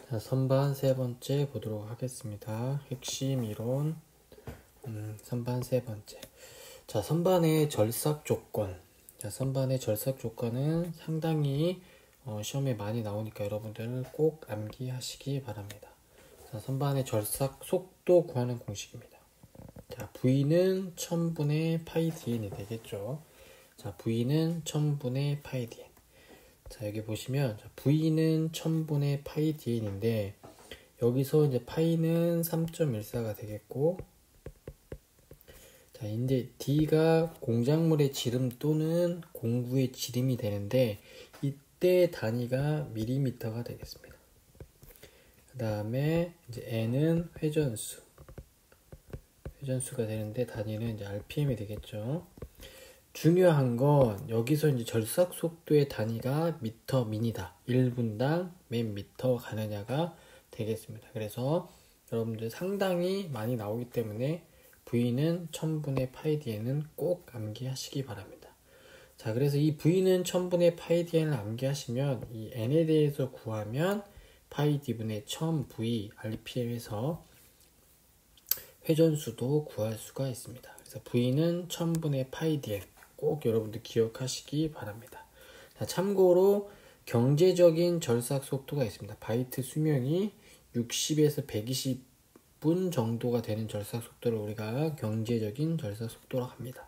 자, 선반 세 번째 보도록 하겠습니다. 핵심 이론, 선반 세 번째. 자, 선반의 절삭 조건. 자, 선반의 절삭 조건은 상당히 시험에 많이 나오니까 여러분들 꼭 암기하시기 바랍니다. 자, 선반의 절삭 속도 구하는 공식입니다. 자, V는 1000분의 파이 dn이 되겠죠. 자, V는 1000분의 파이 dn. 자, 여기 보시면 V는 1000분의 파이 dn인데 여기서 이제 파이는 3.14가 되겠고, 자, 이제 D가 공작물의 지름 또는 공구의 지름이 되는데 이때 단위가 밀리미터가 되겠습니다. 그 다음에 이제 N은 회전수가 되는데 단위는 이제 RPM이 되겠죠. 중요한 건 여기서 이제 절삭 속도의 단위가 미터 민이다. 1분당 몇 미터 가느냐가 되겠습니다. 그래서 여러분들 상당히 많이 나오기 때문에 V는 1000분의 파이 dn은 꼭 암기하시기 바랍니다. 자, 그래서 이 V는 1000분의 파이 dn을 암기하시면 이 N에 대해서 구하면 파이 d분의 1000V RPM에서 회전수도 구할 수가 있습니다. 그래서 V는 1000분의 파이 dn 꼭 여러분들 기억하시기 바랍니다. 자, 참고로 경제적인 절삭 속도가 있습니다. 바이트 수명이 60에서 120분 정도가 되는 절삭 속도를 우리가 경제적인 절삭 속도라고 합니다.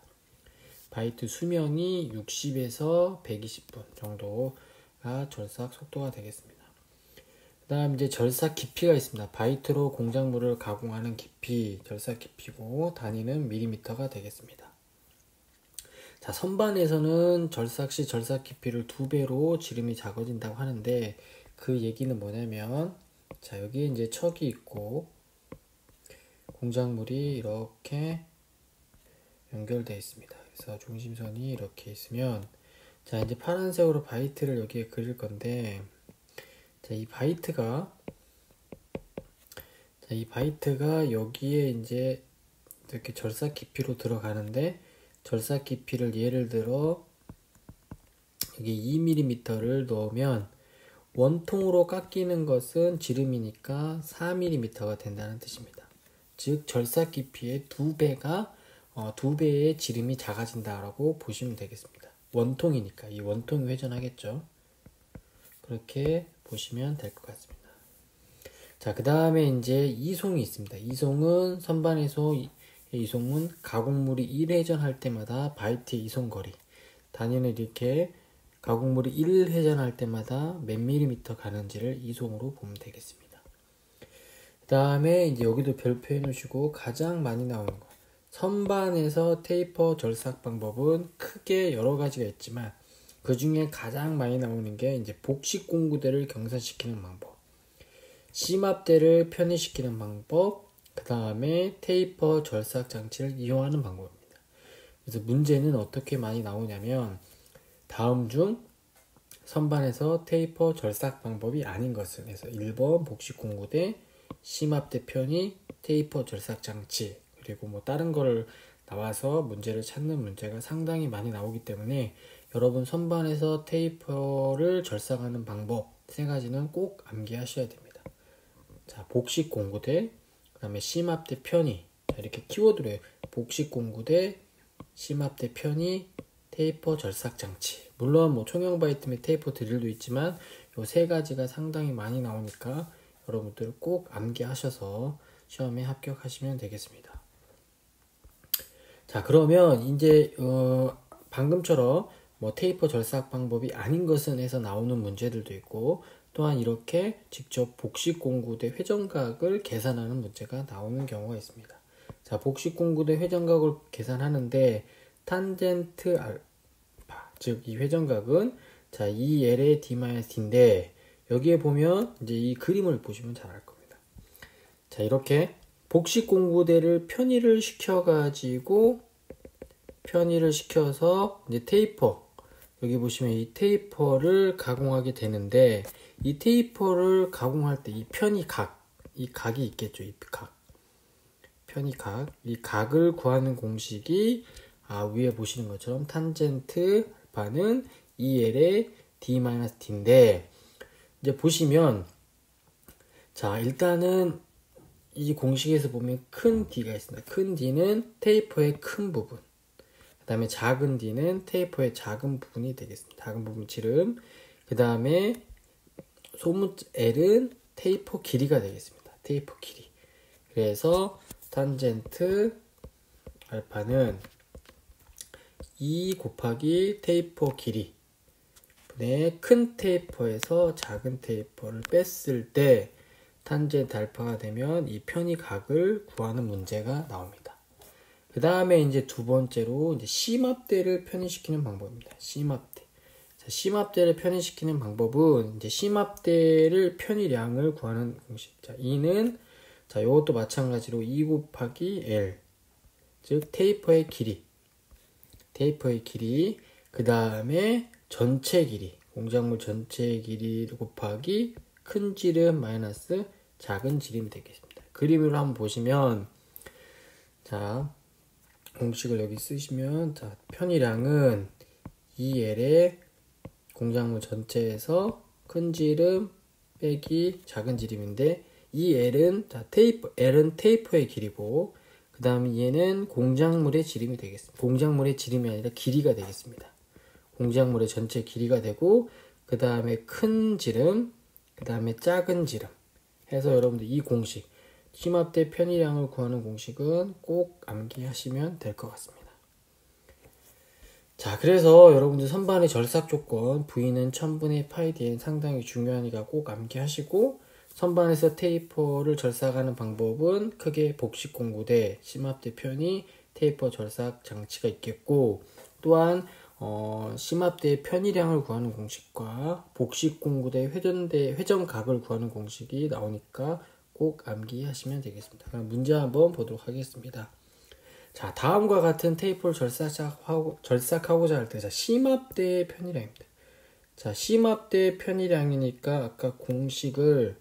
바이트 수명이 60에서 120분 정도가 절삭 속도가 되겠습니다. 그 다음 이제 절삭 깊이가 있습니다. 바이트로 공작물을 가공하는 깊이, 절삭 깊이고 단위는 밀리미터가 되겠습니다. 자, 선반에서는 절삭 시 절삭 깊이를 2배로 지름이 작아진다고 하는데 그 얘기는 뭐냐면, 자, 여기 이제 척이 있고 공작물이 이렇게 연결되어 있습니다. 그래서 중심선이 이렇게 있으면, 자, 이제 파란색으로 바이트를 여기에 그릴 건데, 자, 이 바이트가 여기에 이제 이렇게 절삭 깊이로 들어가는데, 절삭 깊이를 예를 들어 여기 2mm를 넣으면 원통으로 깎이는 것은 지름이니까 4mm가 된다는 뜻입니다. 즉 절삭 깊이의 2배의 지름이 작아진다라고 보시면 되겠습니다. 원통이니까 이 원통이 회전하겠죠. 그렇게 보시면 될 것 같습니다. 자, 그 다음에 이제 이송이 있습니다. 이송은 선반에서 이송은 가공물이 1회전할 때마다 바이트의 이송거리, 단위는 이렇게 가공물이 1회전할 때마다 몇 밀리미터 가는지를 이송으로 보면 되겠습니다. 그 다음에 이제 여기도 별표 해놓으시고 가장 많이 나오는 거, 선반에서 테이퍼 절삭 방법은 크게 여러 가지가 있지만 그 중에 가장 많이 나오는 게 이제 복식 공구대를 경사시키는 방법, 심압대를 편의시키는 방법, 그 다음에 테이퍼 절삭 장치를 이용하는 방법입니다. 그래서 문제는 어떻게 많이 나오냐면 다음 중 선반에서 테이퍼 절삭 방법이 아닌 것은, 그래서 1번 복식 공구대, 심압대 편의, 테이퍼 절삭 장치, 그리고 뭐 다른 거를 나와서 문제를 찾는 문제가 상당히 많이 나오기 때문에 여러분 선반에서 테이퍼를 절삭하는 방법 세 가지는 꼭 암기하셔야 됩니다. 자, 복식 공구대, 그 다음에 심압대 편의, 이렇게 키워드로 해요. 복식 공구대, 심압대 편의, 테이퍼 절삭 장치. 물론 뭐 총형 바이트 및 테이퍼 드릴도 있지만 이 세 가지가 상당히 많이 나오니까 여러분들 꼭 암기하셔서 시험에 합격하시면 되겠습니다. 자, 그러면 이제 방금처럼 뭐 테이퍼 절삭 방법이 아닌 것은 해서 나오는 문제들도 있고, 또한 이렇게 직접 복식 공구대 회전각을 계산하는 문제가 나오는 경우가 있습니다. 자, 복식 공구대 회전각을 계산하는데 탄젠트 알파, 즉 이 회전각은 자 2L의 D-D인데 여기에 보면 이제 이 그림을 보시면 잘 알 겁니다. 자, 이렇게 복식 공구대를 편의를 시켜서 이제 테이퍼, 여기 보시면 이 테이퍼를 가공하게 되는데 이 테이퍼를 가공할 때 이 편의각, 이 각이 있겠죠. 이 각, 편의각, 이 각을 구하는 공식이 위에 보시는 것처럼 탄젠트 바는 2L의 D-D인데 이제 보시면 자, 일단은 이 공식에서 보면 큰 D가 있습니다. 큰 D는 테이퍼의 큰 부분. 그 다음에 작은 D는 테이퍼의 작은 부분이 되겠습니다. 작은 부분 지름. 그 다음에 소문자 L은 테이퍼 길이가 되겠습니다. 테이퍼 길이. 그래서 탄젠트 알파는 2 곱하기 테이퍼 길이 분의 큰 테이퍼에서 작은 테이퍼를 뺐을 때 탄젠트 알파가 되면 이 편의각을 구하는 문제가 나옵니다. 그 다음에 이제 두 번째로 이제 C맙대를 편의시키는 방법입니다. C맙대. 자, C맙대를 편의시키는 방법은 이제 C맙대를 편의량을 구하는 공식. 자, E는 자, 이것도 마찬가지로 2 곱하기 L. 즉 테이퍼의 길이. 테이퍼의 길이. 그 다음에 전체 길이. 공작물 전체 길이를 곱하기 큰 지름 마이너스 작은 지름이 되겠습니다. 그림으로 한번 보시면 자, 공식을 여기 쓰시면 자, 편의량은 2L의 공작물 전체에서 큰 지름 빼기 작은 지름인데 이 L은 자, L은 테이퍼의 길이고 그 다음에 얘는 공작물의 지름이 되겠습니다. 공작물의 지름이 아니라 길이가 되겠습니다. 공작물의 전체 길이가 되고 그 다음에 큰 지름 그 다음에 작은 지름 해서 여러분들 이 공식 C맙대 편의량을 구하는 공식은 꼭 암기하시면 될 것 같습니다. 자, 그래서 여러분들 선반의 절삭 조건 V는 1000분의 파이 Dn 상당히 중요하니까 꼭 암기하시고 선반에서 테이퍼를 절삭하는 방법은 크게 복식 공구대 C맙대 편의 테이퍼 절삭 장치가 있겠고 또한 C맙대의 편의량을 구하는 공식과 복식 공구대 회전각을 구하는 공식이 나오니까 꼭 암기하시면 되겠습니다. 그럼 문제 한번 보도록 하겠습니다. 자, 다음과 같은 테이프를 절삭하고자 할 때, 자, C맙대의 편의량입니다. 자, C맙대의 편의량이니까 아까 공식을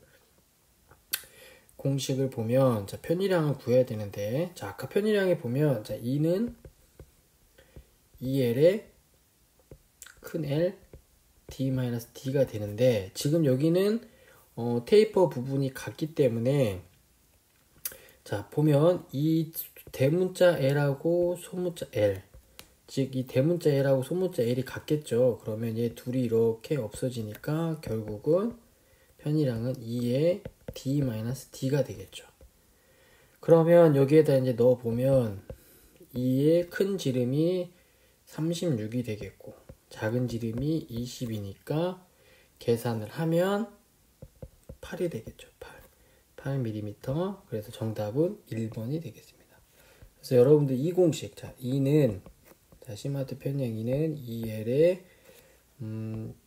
보면, 자, 편의량을 구해야 되는데, 자, 아까 편의량에 보면, 자, E는 2L의 큰 L, D-D가 되는데, 지금 여기는 테이퍼 부분이 같기 때문에 자, 보면 이 대문자 L하고 소문자 L 즉 이 대문자 L하고 소문자 L이 같겠죠. 그러면 얘 둘이 이렇게 없어지니까 결국은 편의량은 2의 D-D가 되겠죠. 그러면 여기에다 이제 넣어보면 2의 큰 지름이 36이 되겠고 작은 지름이 20이니까 계산을 하면 8이 되겠죠. 8mm. 그래서 정답은 1번이 되겠습니다. 그래서 여러분들 이 공식, 자, E는, 자, C마트 편량 E는 2L의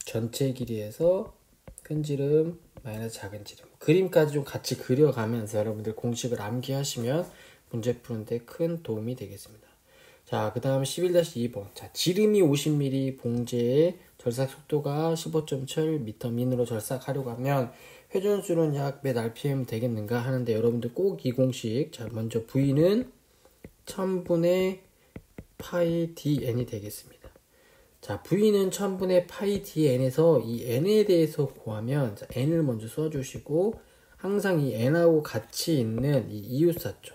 전체 길이에서 큰 지름 마이너스 작은 지름. 그림까지 좀 같이 그려가면서 여러분들 공식을 암기하시면 문제 푸는데 큰 도움이 되겠습니다. 자, 그 다음 11-2번. 자, 지름이 50mm 봉제의 절삭 속도가 15.7m 민으로 절삭하려고 하면 회전수는 약 몇 rpm 되겠는가 하는데 여러분들 꼭 이 공식, 자, 먼저 V는 1000분의 파이 dn이 되겠습니다. 자, V는 1000분의 파이 dn에서 이 n에 대해서 구하면 자, n을 먼저 써주시고 항상 이 n하고 같이 있는 이 이웃사촌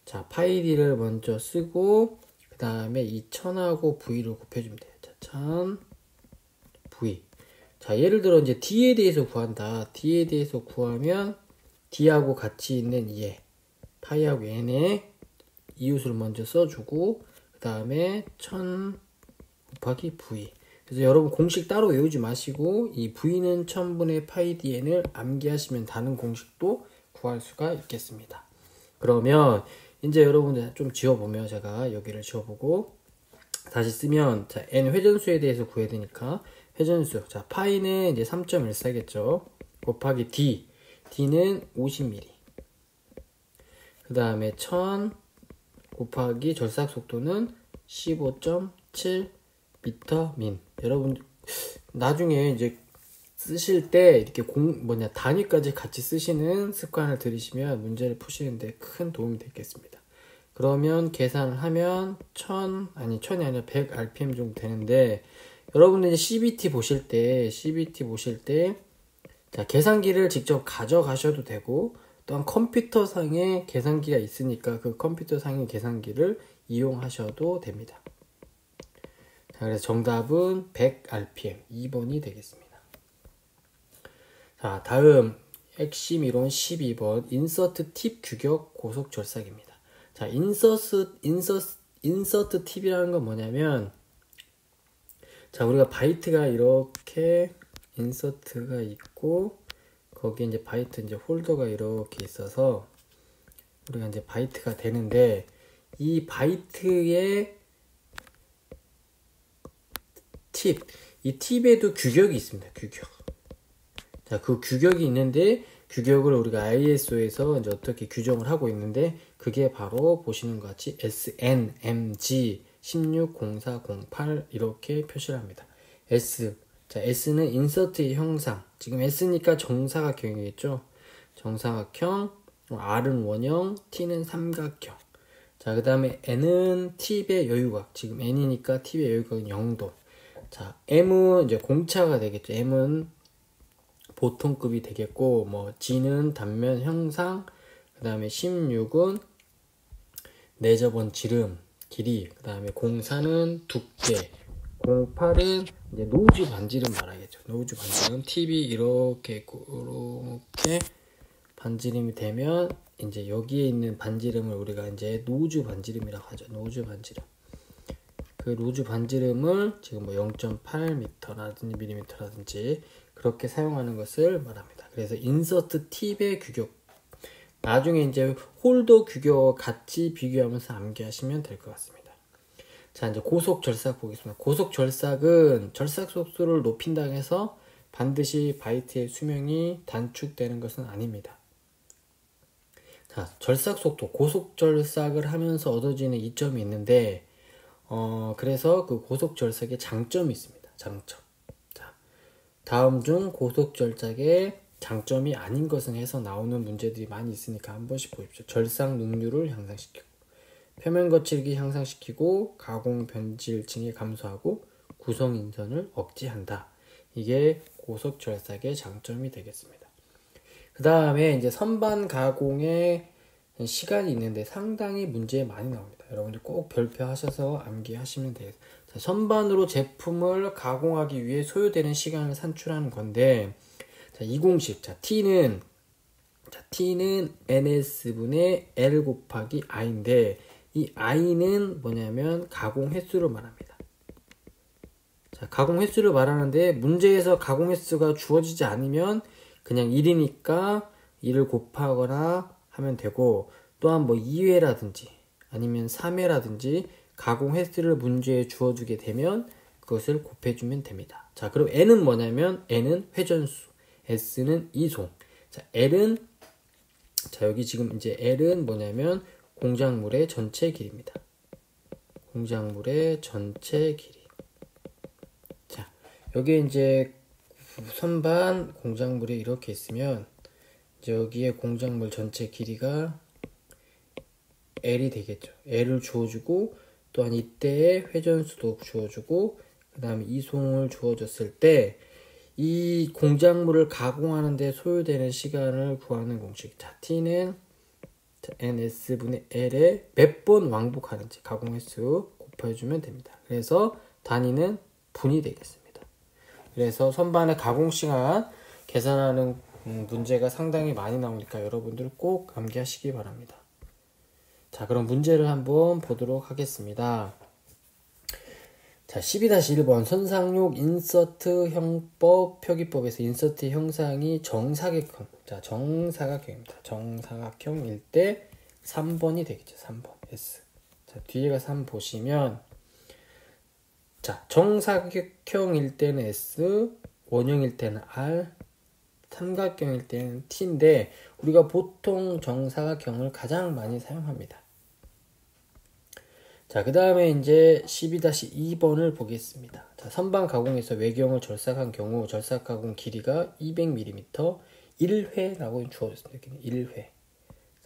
자, 파이 d를 먼저 쓰고 그 다음에 이 1000하고 V를 곱해주면 돼요. 자, 1000 V. 자, 예를 들어 이제 D에 대해서 구한다. D에 대해서 구하면 D하고 같이 있는 얘 파이하고 n의 이웃을 먼저 써주고 그 다음에 1000 곱하기 V. 그래서 여러분 공식 따로 외우지 마시고 이 V는 1000분의 파이 dn을 암기하시면 다른 공식도 구할 수가 있겠습니다. 그러면 이제 여러분들 좀 지워보면 제가 여기를 지워보고 다시 쓰면 자, n 회전수에 대해서 구해야 되니까 회전수. 자, 파이는 이제 3.14겠죠. 곱하기 d. d는 50mm. 그 다음에 1000 곱하기 절삭 속도는 15.7m 민. 여러분, 나중에 이제 쓰실 때 이렇게 단위까지 같이 쓰시는 습관을 들이시면 문제를 푸시는데 큰 도움이 되겠습니다. 그러면 계산을 하면 1000이 아니라 100rpm 정도 되는데 여러분들 이제 CBT 보실 때 자, 계산기를 직접 가져가셔도 되고 또한 컴퓨터상에 계산기가 있으니까 그 컴퓨터상의 계산기를 이용하셔도 됩니다. 자, 그래서 정답은 100rpm 2번이 되겠습니다. 자, 다음 핵심 이론 12번 인서트 팁 규격 고속 절삭입니다. 자, 인서트 팁이라는 건 뭐냐면, 자, 우리가 바이트가 이렇게 인서트가 있고 거기에 이제 바이트 이제 홀더가 이렇게 있어서 우리가 이제 바이트가 되는데, 이 바이트의 팁, 이 팁에도 규격이 있습니다. 규격. 자, 그 규격이 있는데 규격을 우리가 ISO에서 이제 어떻게 규정을 하고 있는데, 그게 바로 보시는 것 같이 SNMG 160408 이렇게 표시를 합니다. S. 자, S는 인서트의 형상. 지금 S니까 정사각형이겠죠. 정사각형. R은 원형, T는 삼각형. 자, 그 다음에 N은 팁의 여유각. 지금 N이니까 팁의 여유각은 0도. 자, M은 이제 공차가 되겠죠. M은 보통급이 되겠고, 뭐 G는 단면 형상, 그 다음에 16은 내접원 지름 길이, 그 다음에 04는 두께, 08은 이제 노즈 반지름 말하겠죠. 노즈 반지름 팁이 이렇게 있고 이렇게 반지름이 되면 이제 여기에 있는 반지름을 우리가 이제 노즈 반지름이라고 하죠. 노즈 반지름. 그 노즈 반지름을 지금 뭐 0.8m라든지 mm라든지 그렇게 사용하는 것을 말합니다. 그래서 인서트 팁의 규격, 나중에 이제 홀더 규격과 같이 비교하면서 암기하시면 될 것 같습니다. 자, 이제 고속 절삭 보겠습니다. 고속 절삭은 절삭 속도를 높인다고 해서 반드시 바이트의 수명이 단축되는 것은 아닙니다. 자, 절삭 속도, 고속 절삭을 하면서 얻어지는 이점이 있는데, 그래서 그 고속 절삭의 장점이 있습니다. 장점. 자, 다음 중 고속 절삭의 장점이 아닌 것은 해서 나오는 문제들이 많이 있으니까 한 번씩 보십시오. 절삭 능률을 향상시키고, 표면 거칠기 향상시키고, 가공 변질층이 감소하고, 구성 인선을 억제한다. 이게 고속 절삭의 장점이 되겠습니다. 그 다음에 이제 선반 가공의 시간이 있는데 상당히 문제 많이 나옵니다. 여러분들 꼭 별표하셔서 암기하시면 되겠습니다. 자, 선반으로 제품을 가공하기 위해 소요되는 시간을 산출하는 건데, 자, 이 공식, 자, T는 NS분의 L 곱하기 I인데, 이 I는 뭐냐면 가공 횟수를 말합니다. 자, 가공 횟수를 말하는데, 문제에서 가공 횟수가 주어지지 않으면 그냥 1이니까 1을 곱하거나 하면 되고, 또한 뭐 2회라든지 아니면 3회라든지 가공 횟수를 문제에 주어주게 되면 그것을 곱해주면 됩니다. 자, 그럼 N은 뭐냐면 N은 회전수, S는 이송. 자, L은, 자, 여기 지금 이제 L은 뭐냐면 공작물의 전체 길이입니다. 공작물의 전체 길이. 자, 여기 이제 선반 공작물이 이렇게 있으면 이제 여기에 공작물 전체 길이가 L이 되겠죠. L을 주어주고, 또한 이때의 회전수도 주어주고, 그 다음에 이송을 주어졌을 때 이 공작물을 가공하는 데 소요되는 시간을 구하는 공식. 자, T는 NS분의 L에 몇 번 왕복하는지 가공 횟수 곱해주면 됩니다. 그래서 단위는 분이 되겠습니다. 그래서 선반의 가공 시간 계산하는 문제가 상당히 많이 나오니까 여러분들 꼭 암기하시기 바랍니다. 자, 그럼 문제를 한번 보도록 하겠습니다. 자, 12-1번 선상용 인서트 형법 표기법에서 인서트 형상이 정사각형. 자, 정사각형입니다. 정사각형일 때 3번이 되겠죠. 3번 S. 자, 뒤에 가서 한번 보시면, 자, 정사각형일 때는 S, 원형일 때는 R, 삼각형일 때는 T인데 우리가 보통 정사각형을 가장 많이 사용합니다. 자, 그 다음에 이제 12-2번을 보겠습니다. 자, 선반 가공에서 외경을 절삭한 경우 절삭 가공 길이가 200mm 1회라고 주어졌습니다. 1회.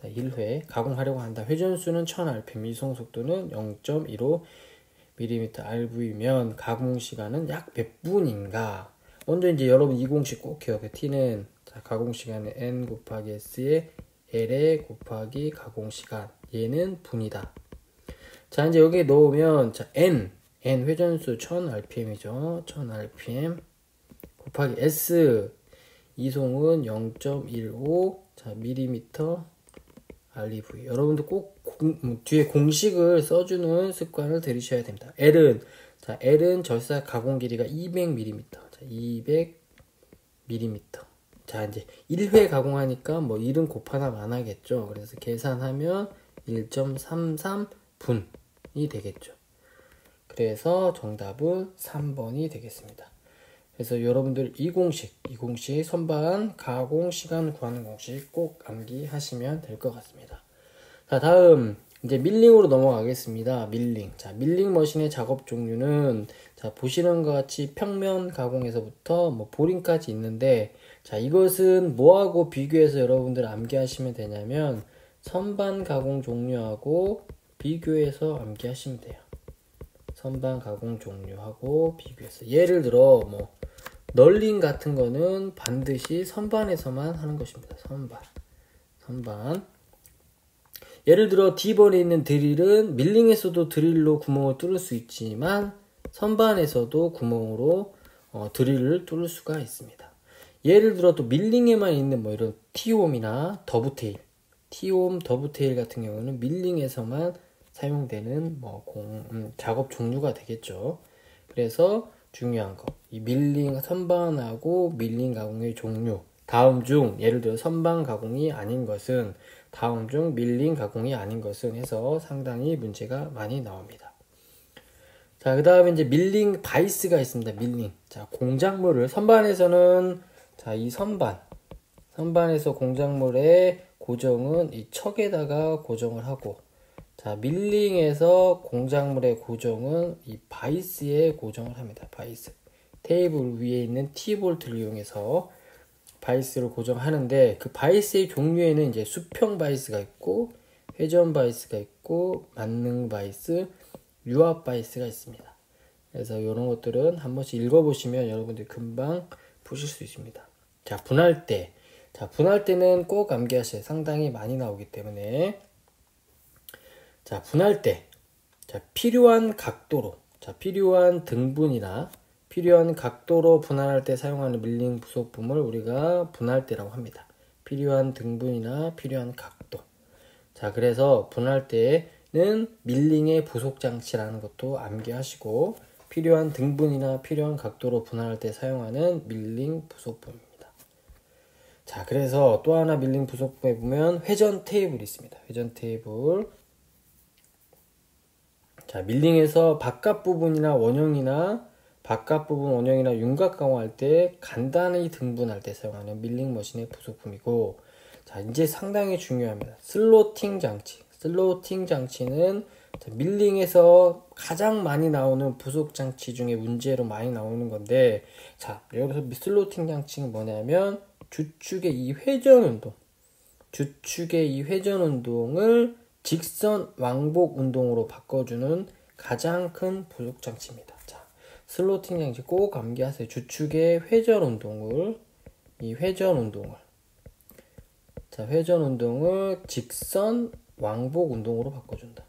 자, 1회 가공하려고 한다. 회전수는 1000rpm, 이송 속도는 0.15mm/rv면 가공 시간은 약 몇 분인가? 먼저 이제 여러분 이 공식 꼭 기억해. t는 자, 가공시간의 n 곱하기 s의 l에 곱하기 가공시간. 얘는 분이다. 자, 이제 여기에 넣으면 자, n 회전수 1000rpm이죠. 1000rpm 곱하기 s 이송은 0.15 자, 밀리미터 REV. 여러분들 꼭 뒤에 공식을 써주는 습관을 들이셔야 됩니다. L은 절삭 가공 길이가 200mm. 자, 200mm. 자, 이제 1회 가공하니까 뭐 1은 곱하나 많아겠죠. 그래서 계산하면 1.33분이 되겠죠. 그래서 정답은 3번이 되겠습니다. 그래서 여러분들 이 공식 선반 가공 시간 구하는 공식 꼭 암기하시면 될 것 같습니다. 자, 다음 이제 밀링으로 넘어가겠습니다. 밀링. 자, 밀링 머신의 작업 종류는 자, 보시는 것 같이 평면 가공에서부터 뭐 보링까지 있는데 자, 이것은 뭐하고 비교해서 여러분들 암기하시면 되냐면 선반 가공 종류하고 비교해서 암기하시면 돼요. 선반 가공 종류하고 비교해서 예를 들어 뭐 널링 같은 거는 반드시 선반에서만 하는 것입니다. 선반. 예를 들어 D번에 있는 드릴은 밀링에서도 드릴로 구멍을 뚫을 수 있지만 선반에서도 구멍으로 드릴을 뚫을 수가 있습니다. 예를 들어 또 밀링에만 있는 뭐 이런 T홈이나 더브테일, T홈, 더브테일 같은 경우는 밀링에서만 사용되는 뭐 작업 종류가 되겠죠. 그래서 중요한 거, 이 밀링 선반하고 밀링 가공의 종류. 다음 중 예를 들어 선반 가공이 아닌 것은 다음 중 밀링 가공이 아닌 것은 해서 상당히 문제가 많이 나옵니다. 자, 그 다음에 이제 밀링 바이스가 있습니다. 밀링. 자, 공작물을 선반에서는 자, 이 선반에서 공작물의 고정은 이 척에다가 고정을 하고 자, 밀링에서 공작물의 고정은 이 바이스에 고정을 합니다. 바이스. 테이블 위에 있는 T볼트를 이용해서 바이스를 고정하는데 그 바이스의 종류에는 이제 수평 바이스가 있고 회전 바이스가 있고 만능 바이스, 유압 바이스가 있습니다. 그래서 이런 것들은 한 번씩 읽어보시면 여러분들이 금방 보실 수 있습니다. 자, 분할 때. 자, 분할 때는 꼭 암기하셔야 상당히 많이 나오기 때문에 자, 분할 때. 자, 필요한 각도로. 자, 필요한 등분이나 필요한 각도로 분할할 때 사용하는 밀링 부속품을 우리가 분할대라고 합니다. 필요한 등분이나 필요한 각도. 자, 그래서 분할 때는 밀링의 부속 장치라는 것도 암기하시고 필요한 등분이나 필요한 각도로 분할할 때 사용하는 밀링 부속품입니다. 자, 그래서 또 하나 밀링 부속품에 보면 회전 테이블이 있습니다. 회전 테이블. 자, 밀링에서 바깥 부분이나 원형이나 윤곽 가공할 때 간단히 등분할 때 사용하는 밀링 머신의 부속품이고 자, 이제 상당히 중요합니다. 슬로팅 장치는 밀링에서 가장 많이 나오는 부속 장치 중에 문제로 많이 나오는 건데 자, 여기서 슬로팅 장치는 뭐냐면 주축의 이 회전 운동을 직선 왕복 운동으로 바꿔주는 가장 큰 부속 장치입니다. 자, 슬로팅 장치 꼭 암기하세요. 주축의 회전 운동을 직선 왕복 운동으로 바꿔준다.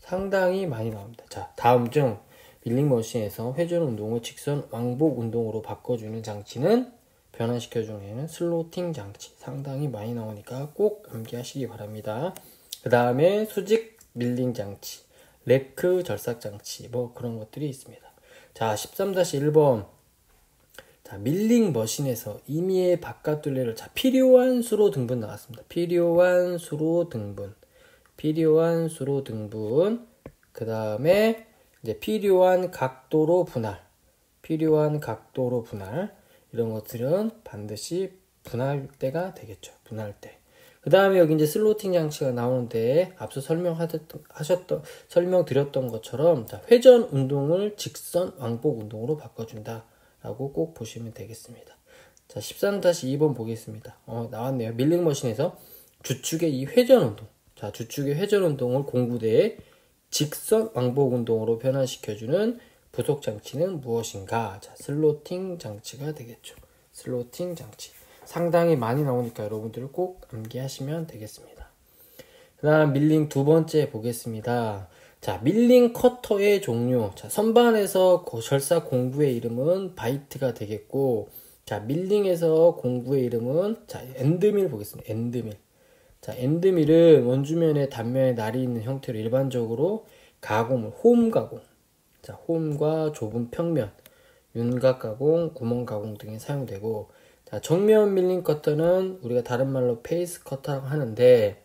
상당히 많이 나옵니다. 자, 다음 중 밀링 머신에서 회전 운동을 직선 왕복 운동으로 바꿔주는 장치는 변환시켜주는 슬로팅 장치. 상당히 많이 나오니까 꼭 암기하시기 바랍니다. 그 다음에 수직 밀링 장치, 레크 절삭 장치, 뭐 그런 것들이 있습니다. 자, 13-1번. 자, 밀링 머신에서 임의의 바깥 둘레를 자, 필요한 수로 등분 나왔습니다. 필요한 수로 등분. 그 다음에 이제 필요한 각도로 분할. 이런 것들은 반드시 분할대가 되겠죠. 분할대. 그 다음에 여기 이제 슬로팅 장치가 나오는데 앞서 설명드렸던 것처럼 자, 회전 운동을 직선 왕복 운동으로 바꿔준다 라고 꼭 보시면 되겠습니다. 자, 13-2번 보겠습니다. 나왔네요. 밀링 머신에서 주축의 이 회전 운동. 자, 주축의 회전 운동을 공구대의 직선 왕복 운동으로 변환시켜주는 부속 장치는 무엇인가? 자, 슬로팅 장치가 되겠죠. 슬로팅 장치. 상당히 많이 나오니까 여러분들 꼭 암기하시면 되겠습니다. 그 다음 밀링 두 번째 보겠습니다. 자, 밀링 커터의 종류. 자, 선반에서 절사 공구의 이름은 바이트가 되겠고, 자, 밀링에서 공구의 이름은, 자, 엔드밀 보겠습니다. 엔드밀. 자, 엔드밀은 원주면에 단면에 날이 있는 형태로 일반적으로 가공을, 홈 가공. 자, 홈과 좁은 평면, 윤곽 가공, 구멍 가공 등에 사용되고, 자, 정면 밀링 커터는 우리가 다른 말로 페이스 커터라고 하는데,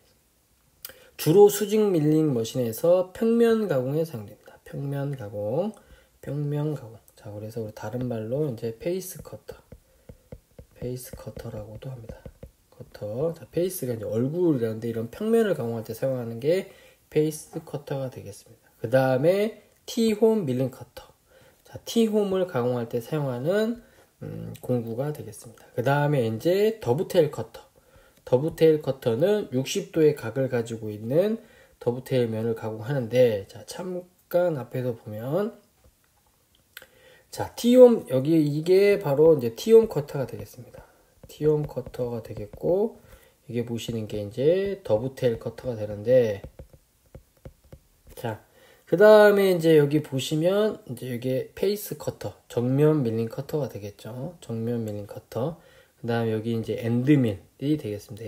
주로 수직 밀링 머신에서 평면 가공에 사용됩니다. 평면 가공, 평면 가공. 자, 그래서 우리 다른 말로 이제 페이스 커터라고도 합니다. 커터. 자, 페이스가 이제 얼굴이라는데 이런 평면을 가공할 때 사용하는 게 페이스 커터가 되겠습니다. 그 다음에 T홈 밀링 커터. 자, T홈을 가공할 때 사용하는 공구가 되겠습니다. 그 다음에 이제 더브테일 커터. 더브테일 커터는 60도의 각을 가지고 있는 더브테일 면을 가공하는데, 자, 잠깐 앞에서 보면, 자, T홈, 여기 이게 바로 이제 T홈 커터가 되겠습니다. T홈 커터가 되겠고, 이게 보시는 게 이제 더브테일 커터가 되는데, 자, 그 다음에 이제 여기 보시면, 이제 여기 페이스 커터, 정면 밀링 커터가 되겠죠. 정면 밀링 커터. 그 다음에 여기 이제 엔드밀이 되겠습니다.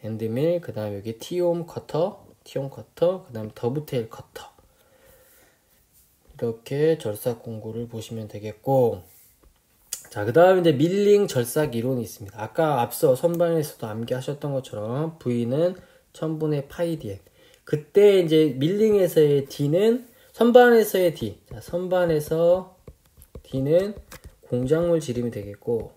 엔드밀. 그 다음에 여기 T홈 커터. 그 다음에 더브테일 커터. 이렇게 절삭 공구를 보시면 되겠고, 자, 그 다음에 이제 밀링 절삭 이론이 있습니다. 아까 앞서 선반에서도 암기하셨던 것처럼 V는 1000분의 파이 dn. 그때 이제 밀링에서의 D는 선반에서의 D. 자, 선반에서 D는 공작물 지름이 되겠고,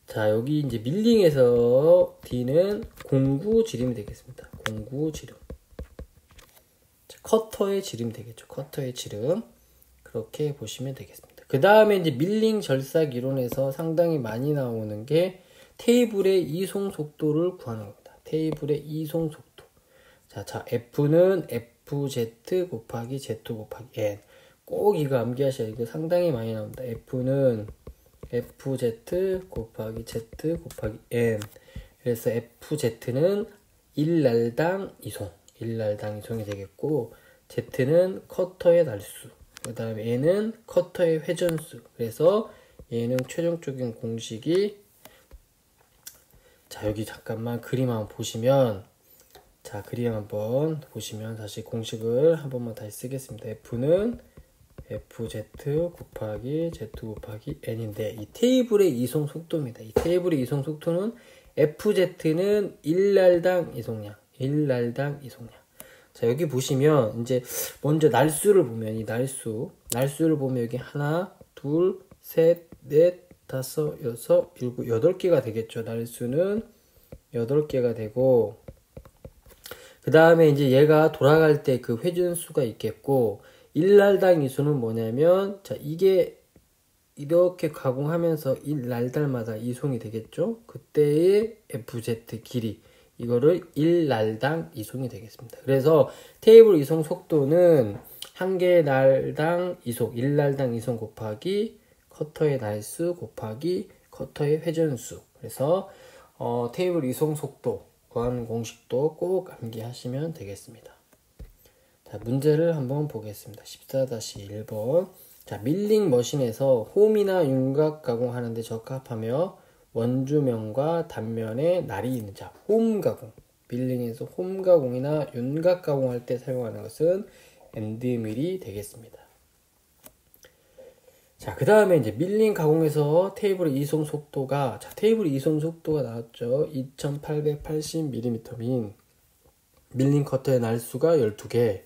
자, 여기 이제 밀링에서 D는 공구 지름이 되겠습니다. 공구 지름. 자, 커터의 지름이 되겠죠. 커터의 지름. 그렇게 보시면 되겠습니다. 그 다음에 이제 밀링 절삭 이론에서 상당히 많이 나오는 게 테이블의 이송 속도를 구하는 겁니다. 테이블의 이송 속도. 자, F는 FZ 곱하기 Z 곱하기 N. 꼭 이거 암기하셔야 이거 상당히 많이 나옵니다. F는 FZ 곱하기 Z 곱하기 N. 그래서 FZ는 1날당 이송. 1날당 이송이 되겠고, Z는 커터의 날수. 그 다음에 N은 커터의 회전수. 그래서 얘는 최종적인 공식이, 자, 여기 잠깐만 그림 한번 보시면, 자, 그림 한번 보시면 다시 공식을 한 번만 다시 쓰겠습니다. F는 FZ 곱하기 Z 곱하기 N인데, 이 테이블의 이송 속도입니다. 이 테이블의 이송 속도는 FZ는 1날당 이송량. 1날당 이송량. 자, 여기 보시면 이제 먼저 날수를 보면, 이 날수를 보면 여기 하나, 둘, 셋, 넷, 다섯, 여섯, 일곱, 8개가 되겠죠. 날수는 8개가 되고, 그 다음에 이제 얘가 돌아갈 때 그 회전수가 있겠고, 1날당 이수는 뭐냐면, 자, 이게 이렇게 가공하면서 1날달마다 이송이 되겠죠. 그때의 FZ 길이, 이거를 1날당 이송이 되겠습니다. 그래서 테이블 이송 속도는 한 개의 날당 이송, 1날당 이송 곱하기 커터의 날수 곱하기 커터의 회전수. 그래서 테이블 이송 속도 구하는 공식도 꼭 암기하시면 되겠습니다. 자, 문제를 한번 보겠습니다. 14-1번. 자, 밀링 머신에서 홈이나 윤곽 가공하는데 적합하며 원주면과 단면에 날이 있는, 자, 홈 가공. 밀링에서 홈 가공이나 윤곽 가공할 때 사용하는 것은 엔드밀이 되겠습니다. 자, 그 다음에 이제 밀링 가공에서 테이블 이송 속도가, 자, 테이블 이송 속도가 나왔죠. 2880mm인 밀링 커터의 날수가 12개,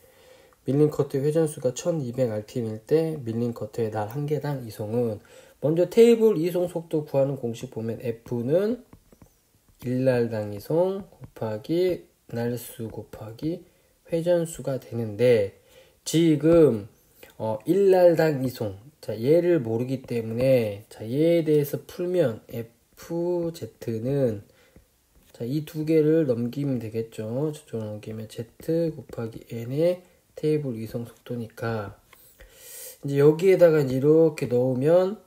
밀링 커터의 회전수가 1200rpm일 때 밀링 커터의 날 한 개당 이송은, 먼저 테이블 이송 속도 구하는 공식 보면 F는 1날당 이송 곱하기 날수 곱하기 회전수가 되는데, 지금 1날당 이송, 자, 얘를 모르기 때문에, 자, 얘에 대해서 풀면 FZ는, 자, 이 두 개를 넘기면 되겠죠. 저쪽으로 넘기면 Z 곱하기 N의 테이블 이송 속도니까 이제 여기에다가 이제 이렇게 넣으면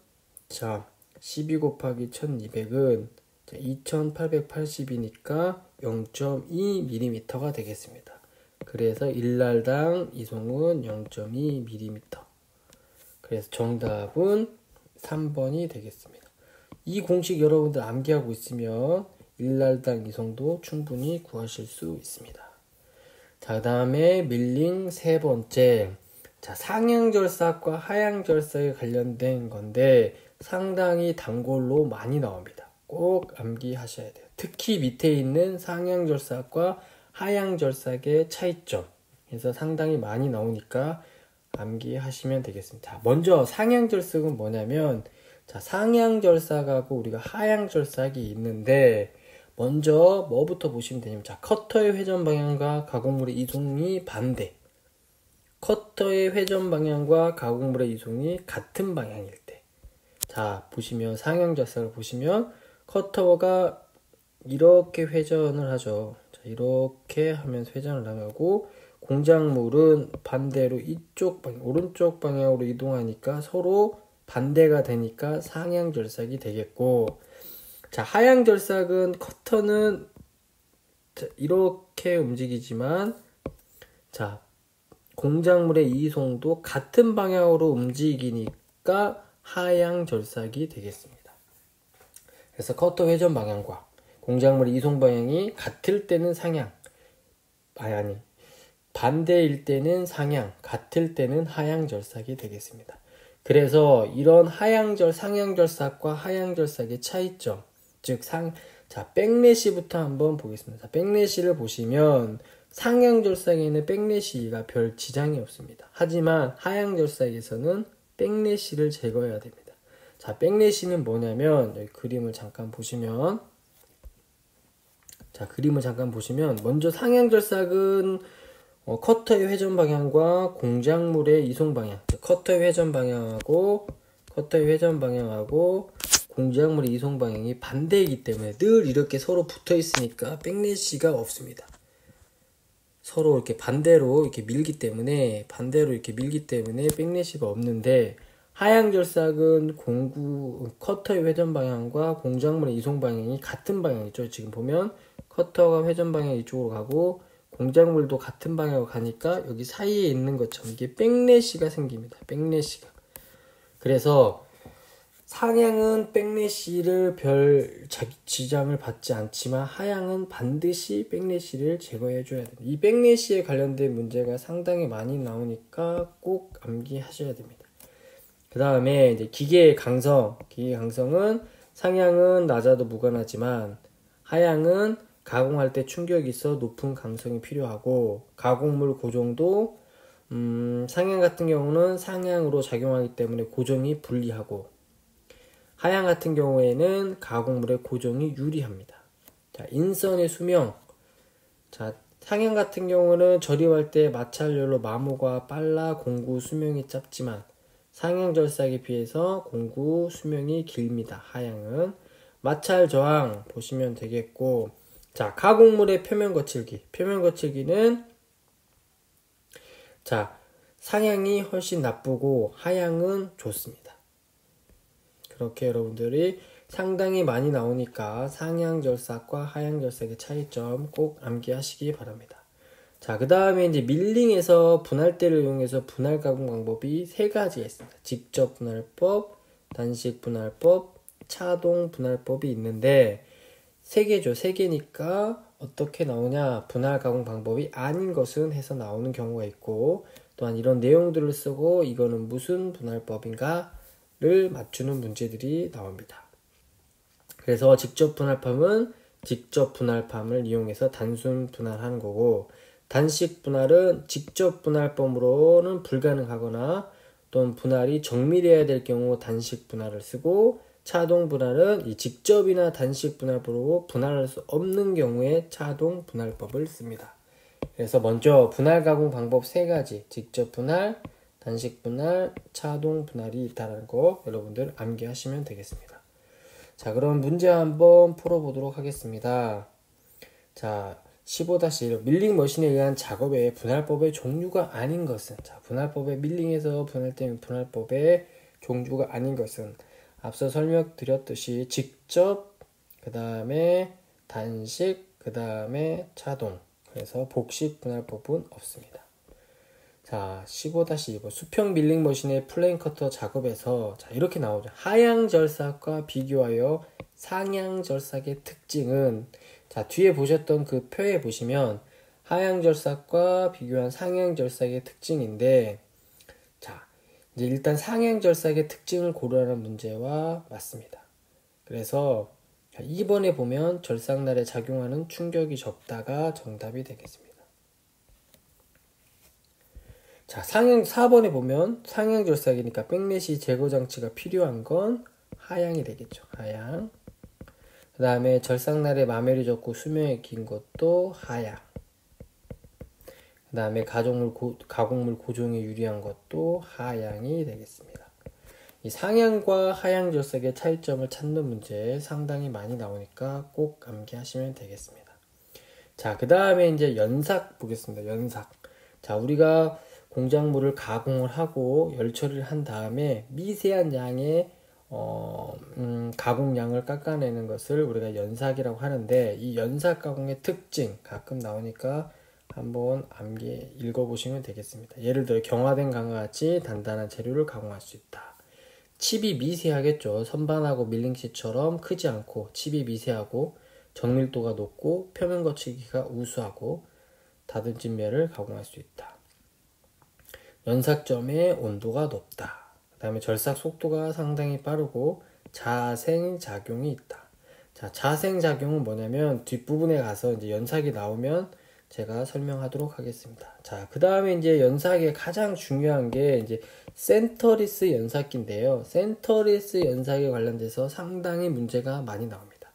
자 12 곱하기 1200은 2880이니까 0.2mm가 되겠습니다. 그래서 1날당 이송은 0.2mm. 그래서 정답은 3번이 되겠습니다. 이 공식 여러분들 암기하고 있으면 1날당 이송도 충분히 구하실 수 있습니다. 자, 그 다음에 밀링 세 번째. 자, 상향절삭과 하향절삭에 관련된 건데 상당히 단골로 많이 나옵니다. 꼭 암기하셔야 돼요. 특히 밑에 있는 상향절삭과 하향절삭의 차이점. 그래서 상당히 많이 나오니까 암기하시면 되겠습니다. 자, 먼저 상향절삭은 뭐냐면 자, 상향절삭하고 우리가 하향절삭이 있는데 먼저 뭐부터 보시면 되냐면 자, 커터의 회전 방향과 가공물의 이송이 반대. 커터의 회전 방향과 가공물의 이송이 같은 방향일 때. 자, 보시면 상향절삭을 보시면 커터가 이렇게 회전을 하죠. 자, 이렇게 하면서 회전을 하고 공작물은 반대로 이쪽 방향, 오른쪽 방향으로 이동하니까 서로 반대가 되니까 상향절삭이 되겠고 자, 하향절삭은 커터는 이렇게 움직이지만 자, 공작물의 이송도 같은 방향으로 움직이니까 하향절삭이 되겠습니다. 그래서 커터 회전 방향과 공작물의 이송 방향이 같을 때는 상향, 아니 반대일 때는 상향, 같을 때는 하향절삭이 되겠습니다. 그래서 이런 상향절삭과 하향절삭의 차이점, 즉 자, 백래시부터 한번 보겠습니다. 자, 백래시를 보시면 상향절삭에는 백래시가 별 지장이 없습니다. 하지만 하향절삭에서는 백래시를 제거해야 됩니다. 자, 백래시는 뭐냐면 여기 그림을 잠깐 보시면 먼저 상향절삭은 커터의 회전 방향과 공작물의 이송 방향, 커터의 회전 방향하고 공작물의 이송 방향이 반대이기 때문에 늘 이렇게 서로 붙어 있으니까 백래시가 없습니다. 서로 이렇게 반대로 이렇게 밀기 때문에 백래시가 없는데 하향절삭은 커터의 회전 방향과 공작물의 이송 방향이 같은 방향이죠. 지금 보면 커터가 회전 방향 이쪽으로 가고 공작물도 같은 방향으로 가니까 여기 사이에 있는 것처럼 이게 백래시가 생깁니다. 백래시가. 그래서 상향은 백래시를 별 지장을 받지 않지만 하향은 반드시 백래시를 제거해 줘야 됩니다. 이 백래시에 관련된 문제가 상당히 많이 나오니까 꼭 암기하셔야 됩니다. 그 다음에 이제 기계의 강성은 상향은 낮아도 무관하지만 하향은 가공할 때 충격이 있어 높은 강성이 필요하고 가공물 고정도 상향 같은 경우는 상향으로 작용하기 때문에 고정이 불리하고 하향 같은 경우에는 가공물의 고정이 유리합니다. 자, 인선의 수명. 자, 상향 같은 경우는 조립할 때 마찰열로 마모가 빨라 공구 수명이 짧지만 상향절삭에 비해서 공구 수명이 깁니다. 하향은. 마찰 저항 보시면 되겠고 자, 가공물의 표면 거칠기는 자, 상향이 훨씬 나쁘고 하향은 좋습니다. 그렇게 여러분들이 상당히 많이 나오니까 상향절삭과 하향절삭의 차이점 꼭 암기하시기 바랍니다. 자, 그 다음에 이제 밀링에서 분할대를 이용해서 분할 가공 방법이 세 가지가 있습니다. 직접 분할법, 단식 분할법, 차동 분할법이 있는데 세 개니까 어떻게 나오냐? 분할 가공 방법이 아닌 것은 해서 나오는 경우가 있고 또한 이런 내용들을 쓰고 이거는 무슨 분할법인가를 맞추는 문제들이 나옵니다. 그래서 직접 분할팜은 직접 분할팜을 이용해서 단순 분할하는 거고 단식 분할은 직접 분할법으로는 불가능하거나 또는 분할이 정밀해야 될 경우 단식 분할을 쓰고 차동 분할은 이 직접이나 단식 분할법으로 분할할 수 없는 경우에 차동 분할법을 씁니다. 그래서 먼저 분할 가공 방법 세 가지 직접 분할, 단식 분할, 차동 분할이 있다는 거 여러분들 암기하시면 되겠습니다. 자, 그럼 문제 한번 풀어보도록 하겠습니다. 자, 15-1 밀링 머신에 의한 작업의 분할법의 종류가 아닌 것은, 자, 분할법의 밀링에서 분할된 분할법의 종류가 아닌 것은 앞서 설명드렸듯이 직접, 그 다음에 단식, 그 다음에 자동, 그래서 복식 분할법은 없습니다. 자, 15-2번 수평 밀링 머신의 플레인 커터 작업에서 자, 이렇게 나오죠. 하향 절삭과 비교하여 상향 절삭의 특징은, 자, 뒤에 보셨던 그 표에 보시면 하향 절삭과 비교한 상향 절삭의 특징인데, 자, 이제 일단 상향 절삭의 특징을 고려하는 문제와 맞습니다. 그래서 2번에 보면 절삭날에 작용하는 충격이 적다가 정답이 되겠습니다. 자, 4번에 보면 상향 절삭이니까 백래시 제거 장치가 필요한 건 하향이 되겠죠. 하향. 그 다음에 절삭날에 마멜이 적고 수명이 긴 것도 하향. 그 다음에 가공물 고정에 유리한 것도 하향이 되겠습니다. 이 상향과 하향 절삭의 차이점을 찾는 문제 상당히 많이 나오니까 꼭 암기하시면 되겠습니다. 자, 그 다음에 이제 연삭 보겠습니다. 연삭. 자, 우리가 공작물을 가공을 하고 열처리를 한 다음에 미세한 양의 가공량을 깎아내는 것을 우리가 연삭이라고 하는데, 이 연삭 가공의 특징 가끔 나오니까 한번 암기 읽어보시면 되겠습니다. 예를 들어 경화된 강과 같이 단단한 재료를 가공할 수 있다. 칩이 미세하겠죠. 선반하고 밀링시처럼 크지 않고 칩이 미세하고 정밀도가 높고 표면 거치기가 우수하고 다듬진면을 가공할 수 있다. 연삭점의 온도가 높다. 그 다음에 절삭 속도가 상당히 빠르고 자생작용이 있다. 자, 자생작용은 뭐냐면 뒷부분에 가서 이제 연삭이 나오면 제가 설명하도록 하겠습니다. 자, 그 다음에 이제 연삭의 가장 중요한 게 이제 센터리스 연삭기인데요. 센터리스 연삭에 관련돼서 상당히 문제가 많이 나옵니다.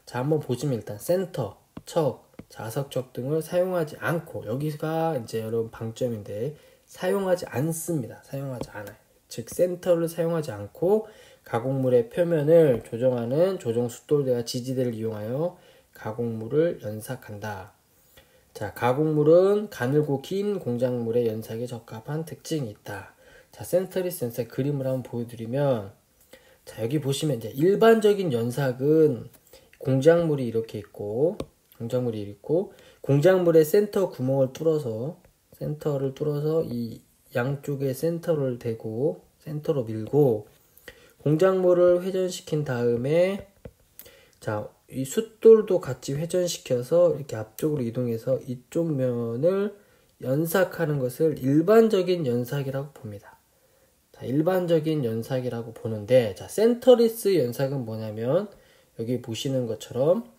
자, 한번 보시면 일단 센터, 척, 자석척 등을 사용하지 않고, 여기가 이제 여러분 방점인데 사용하지 않습니다. 사용하지 않아요. 즉 센터를 사용하지 않고 가공물의 표면을 조정하는 조정 숫돌대와 지지대를 이용하여 가공물을 연삭한다. 자, 가공물은 가늘고 긴 공작물의 연삭에 적합한 특징이 있다. 자, 센터리스 연삭 그림을 한번 보여드리면, 자, 여기 보시면 이제 일반적인 연삭은 공작물이 이렇게 있고, 공작물의 센터 구멍을 센터를 뚫어서 이 양쪽에 센터를 대고 센터로 밀고 공작물을 회전시킨 다음에, 자, 이 숫돌도 같이 회전시켜서 이렇게 앞쪽으로 이동해서 이쪽 면을 연삭하는 것을 일반적인 연삭이라고 봅니다. 자, 일반적인 연삭이라고 보는데, 자, 센터리스 연삭은 뭐냐면 여기 보시는 것처럼,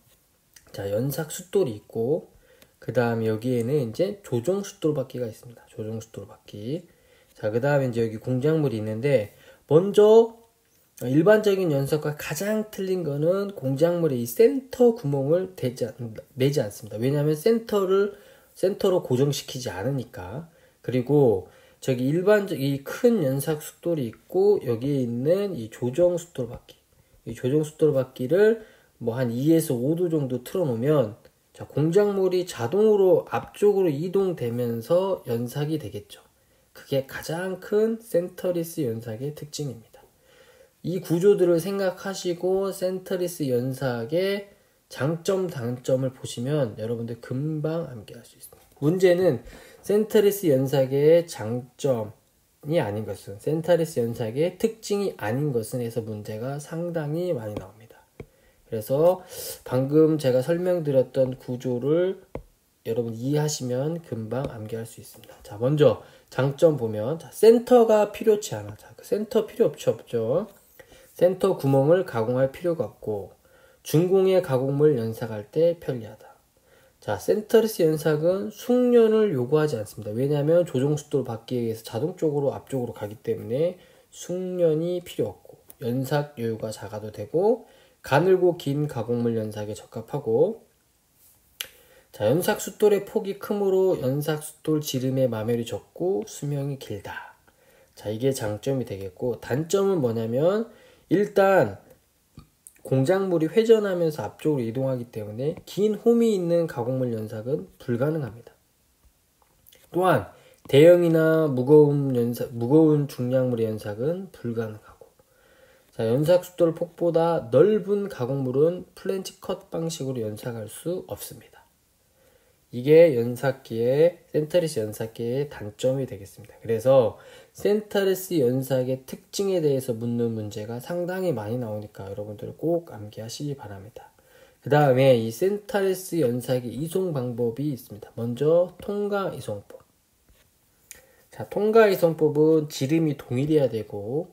자, 연삭 숫돌이 있고 그 다음에 여기에는 이제 조정 숫돌바퀴가 있습니다. 조정 숫돌바퀴. 자, 그 다음에 이제 여기 공작물이 있는데, 먼저 일반적인 연삭과 가장 틀린 거는 공작물의 이 센터 구멍을 매지 않습니다. 왜냐하면 센터로 고정시키지 않으니까. 그리고 저기 이 큰 연삭 숫돌이 있고 여기에 있는 이 조정 숫돌바퀴. 이 조정 숫돌바퀴를 뭐 한 2에서 5도 정도 틀어놓으면, 자, 공작물이 자동으로 앞쪽으로 이동되면서 연삭이 되겠죠. 그게 가장 큰 센터리스 연삭의 특징입니다. 이 구조들을 생각하시고 센터리스 연삭의 장점, 단점을 보시면 여러분들 금방 암기할 수 있습니다. 문제는 센터리스 연삭의 장점이 아닌 것은, 센터리스 연삭의 특징이 아닌 것은 해서 문제가 상당히 많이 나옵니다. 그래서 방금 제가 설명드렸던 구조를 여러분 이해하시면 금방 암기할 수 있습니다. 자, 먼저 장점 보면, 자, 센터가 필요치 않아. 자, 센터 필요 없죠. 센터 구멍을 가공할 필요가 없고 중공의 가공물 연삭할 때 편리하다. 자, 센터리스 연삭은 숙련을 요구하지 않습니다. 왜냐하면 조정 숫돌 바퀴에 의해서 자동적으로 앞쪽으로 가기 때문에 숙련이 필요 없고 연삭 여유가 작아도 되고 가늘고 긴 가공물 연삭에 적합하고, 자, 연삭 숫돌의 폭이 크므로 연삭 숫돌 지름의 마멸이 적고 수명이 길다. 자, 이게 장점이 되겠고, 단점은 뭐냐면 일단 공작물이 회전하면서 앞쪽으로 이동하기 때문에 긴 홈이 있는 가공물 연삭은 불가능합니다. 또한 대형이나 무거운 중량물의 연삭은 불가능하고, 자, 연삭 숫돌 폭보다 넓은 가공물은 플랜치 컷 방식으로 연삭할 수 없습니다. 이게 센터리스 연삭기의 단점이 되겠습니다. 그래서 센터리스 연삭의 특징에 대해서 묻는 문제가 상당히 많이 나오니까 여러분들 꼭 암기하시기 바랍니다. 그 다음에 이 센터리스 연삭의 이송 방법이 있습니다. 먼저 통과 이송법. 자, 통과 이송법은 지름이 동일해야 되고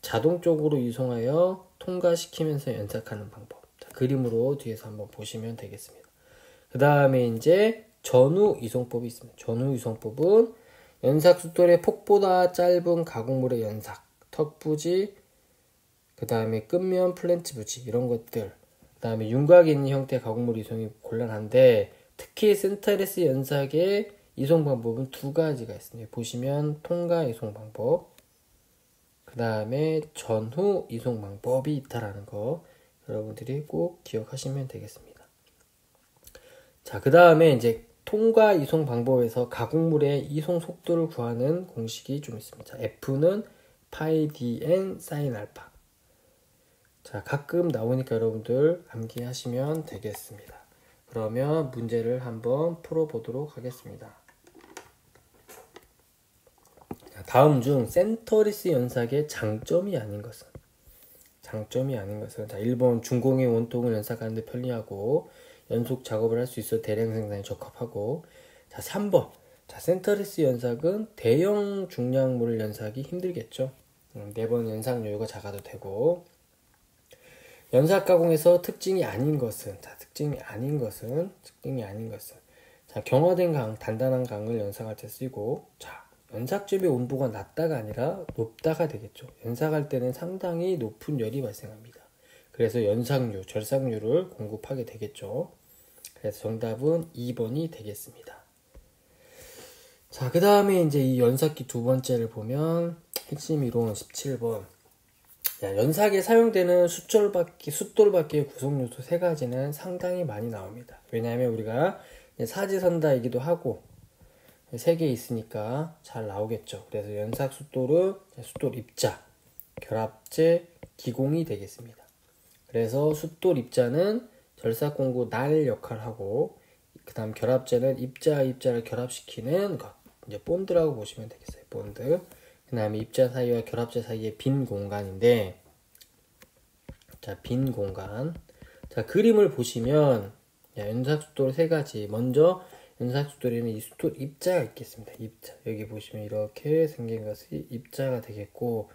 자동적으로 이송하여 통과시키면서 연삭하는 방법. 자, 그림으로 뒤에서 한번 보시면 되겠습니다. 그 다음에 이제 전후 이송법이 있습니다. 전후 이송법은 연삭 숫돌의 폭보다 짧은 가공물의 연삭, 턱 부지, 그 다음에 끝면 플랜치 부지 이런 것들, 그 다음에 윤곽이 있는 형태의 가공물 이송이 곤란한데 특히 센터리스 연삭의 이송 방법은 두 가지가 있습니다. 보시면 통과 이송 방법, 그 다음에 전후 이송 방법이 있다라는 거 여러분들이 꼭 기억하시면 되겠습니다. 자, 그 다음에 이제 통과 이송 방법에서 가공물의 이송 속도를 구하는 공식이 좀 있습니다. F는 파이 dn 사인 알파. 자, 가끔 나오니까 여러분들 암기하시면 되겠습니다. 그러면 문제를 한번 풀어보도록 하겠습니다. 자, 다음 중 센터리스 연삭의 장점이 아닌 것은? 자, 1번 중공의 원통을 연삭하는 데 편리하고 연속 작업을 할 수 있어 대량 생산에 적합하고, 자, 3번. 자, 센터리스 연삭은 대형 중량물을 연삭이 힘들겠죠. 4번 연삭 여유가 작아도 되고, 연삭 가공에서 특징이 아닌 것은, 자, 자, 경화된 강, 단단한 강을 연삭할 때 쓰이고, 자, 연삭접의 온도가 낮다가 아니라 높다가 되겠죠. 연삭할 때는 상당히 높은 열이 발생합니다. 그래서 연삭유, 절삭유를 공급하게 되겠죠. 그래서 정답은 2번이 되겠습니다. 자, 그 다음에 이제 이 연삭기 두 번째를 보면 핵심 이론 17번. 자, 연삭에 사용되는 숫돌바퀴의 구성 요소 세 가지는 상당히 많이 나옵니다. 왜냐하면 우리가 사지선다이기도 하고 세 개 있으니까 잘 나오겠죠. 그래서 연삭 숫돌은 숫돌 입자, 결합제, 기공이 되겠습니다. 그래서 숫돌 입자는 절삭공구 날 역할을 하고, 그 다음 결합제는 입자를 결합시키는 것, 이제 본드라고 보시면 되겠어요. 본드. 그 다음에 입자 사이와 결합제 사이의 빈 공간인데, 자, 빈 공간. 자, 그림을 보시면 연삭 숫돌 세 가지. 먼저 연삭 숫돌에는 이 숫돌 입자가 있겠습니다. 입자. 여기 보시면 이렇게 생긴 것이 입자가 되겠고,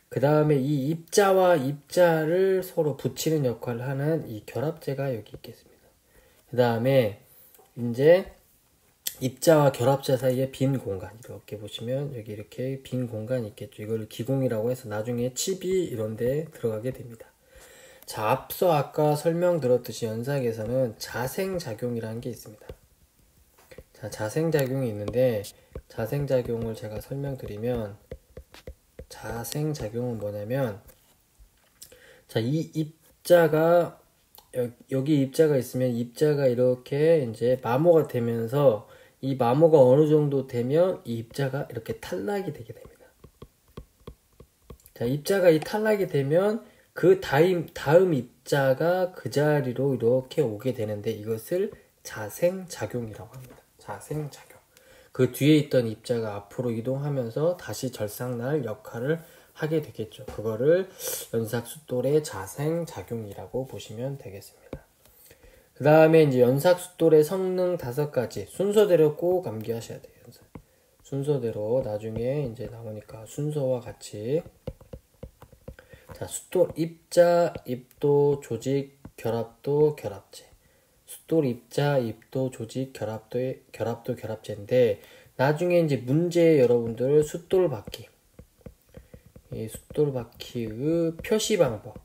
그 다음에 이 입자와 입자를 서로 붙이는 역할을 하는 이 결합제가 여기 있겠습니다. 그 다음에 이제 입자와 결합제 사이에 빈 공간, 이렇게 보시면 여기 이렇게 빈 공간이 있겠죠. 이걸 기공이라고 해서 나중에 칩이 이런 데 들어가게 됩니다. 자, 앞서 아까 설명드렸듯이 연삭에서는 자생작용이라는 게 있습니다. 자, 자생작용이 있는데 자생작용을 제가 설명드리면, 자생작용은 뭐냐면, 자, 이 입자가 여기 입자가 있으면 입자가 이렇게 이제 마모가 되면서 이 마모가 어느 정도 되면 이 입자가 이렇게 탈락이 되게 됩니다. 자, 입자가 이 탈락이 되면 그 다음 입자가 그 자리로 이렇게 오게 되는데 이것을 자생작용이라고 합니다. 자생작용. 그 뒤에 있던 입자가 앞으로 이동하면서 다시 절삭날 역할을 하게 되겠죠. 그거를 연삭숫돌의 자생작용이라고 보시면 되겠습니다. 그 다음에 이제 연삭숫돌의 성능 5가지 순서대로 꼭 암기하셔야 돼요. 순서대로 나중에 이제 나오니까 순서와 같이. 자, 숫돌 입자, 입도, 조직, 결합도, 결합제. 숫돌 입자, 입도, 조직, 결합도, 결합제인데 나중에 이제 문제에 여러분들 숫돌바퀴, 이 숫돌바퀴의 표시 방법이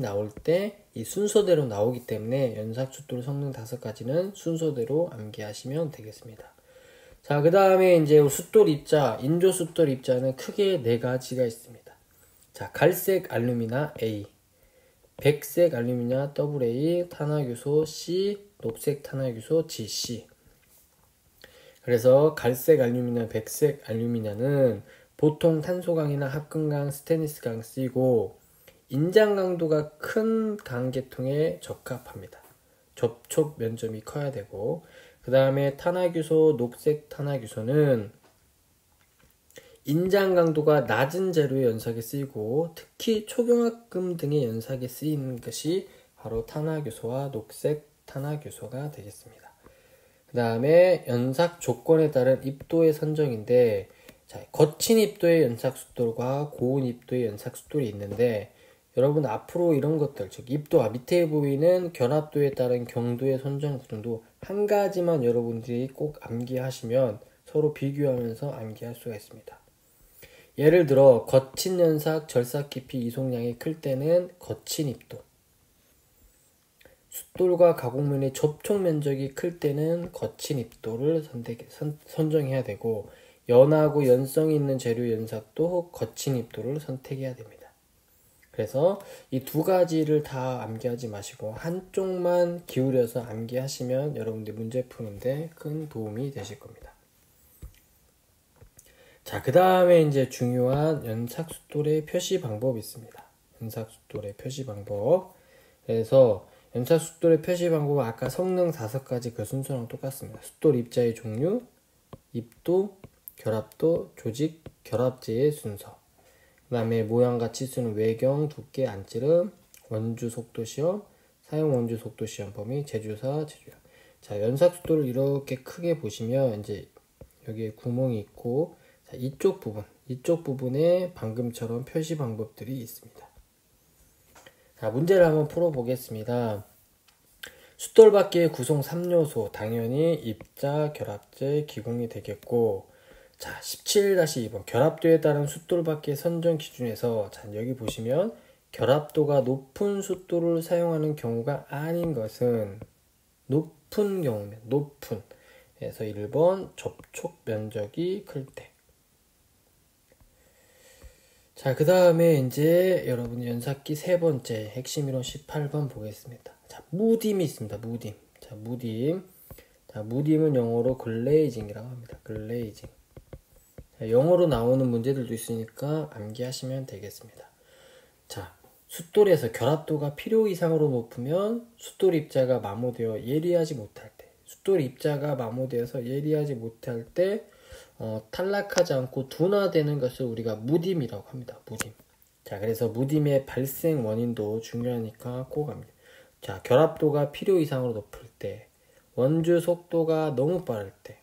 나올 때 이 순서대로 나오기 때문에 연삭숫돌 성능 5가지는 순서대로 암기하시면 되겠습니다. 자, 그 다음에 이제 숫돌 입자, 인조 숫돌 입자는 크게 4가지가 있습니다. 자, 갈색 알루미나 A, 백색 알루미나 AA, 탄화규소 C, 녹색 탄화규소 GC. 그래서 갈색 알루미나, 백색 알루미나는 보통 탄소강이나 합금강, 스테인리스강 쓰이고 인장 강도가 큰 강계통에 적합합니다. 접촉 면적이 커야 되고, 그 다음에 탄화규소, 녹색 탄화규소는 인장 강도가 낮은 재료의 연삭에 쓰이고 특히 초경합금 등의 연삭에 쓰이는 것이 바로 탄화규소와 녹색 탄화규소가 되겠습니다. 그 다음에 연삭 조건에 따른 입도의 선정인데, 자, 거친 입도의 연삭 숫돌과 고운 입도의 연삭 숫돌이 있는데, 여러분 앞으로 이런 것들, 즉 입도와 밑에 보이는 결합도에 따른 경도의 선정 구조도 한 가지만 여러분들이 꼭 암기하시면 서로 비교하면서 암기할 수가 있습니다. 예를 들어 거친 연삭, 절삭 깊이 이송량이 클 때는 거친 입도, 숫돌과 가공면의 접촉 면적이 클 때는 거친 입도를 선정해야 되고, 연하고 연성이 있는 재료 연삭도 거친 입도를 선택해야 됩니다. 그래서 이 두 가지를 다 암기하지 마시고 한쪽만 기울여서 암기하시면 여러분들 문제 푸는데 큰 도움이 되실 겁니다. 자, 그 다음에 이제 중요한 연삭숫돌의 표시 방법이 있습니다. 연삭숫돌의 표시 방법. 그래서 연삭숫돌의 표시 방법은 아까 성능 5가지 그 순서랑 똑같습니다. 숫돌 입자의 종류, 입도, 결합도, 조직, 결합제의 순서. 그 다음에 모양과 치수는 외경, 두께, 안찌름, 원주 속도 시험, 사용 원주 속도 시험 범위, 제조사, 제조량. 자, 연삭숫돌을 이렇게 크게 보시면 이제 여기에 구멍이 있고, 자, 이쪽 부분에 방금처럼 표시 방법들이 있습니다. 자, 문제를 한번 풀어보겠습니다. 숫돌바퀴의 구성 3요소, 당연히 입자, 결합제, 기공이 되겠고, 자, 17-2번 결합도에 따른 숫돌바퀴의 선정 기준에서, 자, 여기 보시면 결합도가 높은 숫돌을 사용하는 경우가 아닌 것은 높은 경우면 높은. 그래서 1번 접촉 면적이 클 때. 자, 그 다음에 이제 여러분 연삭기 세 번째 핵심 이론 18번 보겠습니다. 자, 무딤이 있습니다. 무딤. 자, 무딤. 자, 무딤은 영어로 글레이징이라고 합니다. 글레이징. 자, 영어로 나오는 문제들도 있으니까 암기하시면 되겠습니다. 자, 숫돌에서 결합도가 필요 이상으로 높으면 숫돌 입자가 마모되어 예리하지 못할 때, 숫돌 입자가 마모되어서 예리하지 못할 때 탈락하지 않고 둔화되는 것을 우리가 무딤이라고 합니다. 무딤. 자, 그래서 무딤의 발생 원인도 중요하니까 꼭 합니다. 자, 결합도가 필요 이상으로 높을 때, 원주 속도가 너무 빠를 때,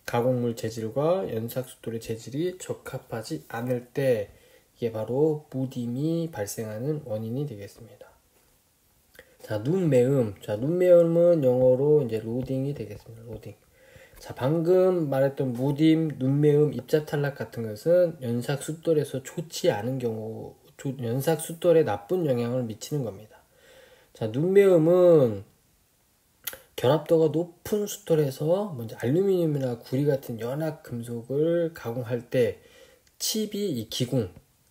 가공물 재질과 연삭숫돌의 재질이 적합하지 않을 때, 이게 바로 무딤이 발생하는 원인이 되겠습니다. 자, 눈매음. 자, 눈매음은 영어로 이제 로딩이 되겠습니다. 로딩. 자, 방금 말했던 무딤, 눈매음, 입자 탈락 같은 것은 연삭숫돌에서 좋지 않은 경우, 연삭숫돌에 나쁜 영향을 미치는 겁니다. 자, 눈매음은 결합도가 높은 숫돌에서 먼저 알루미늄이나 구리 같은 연합 금속을 가공할 때 칩이 이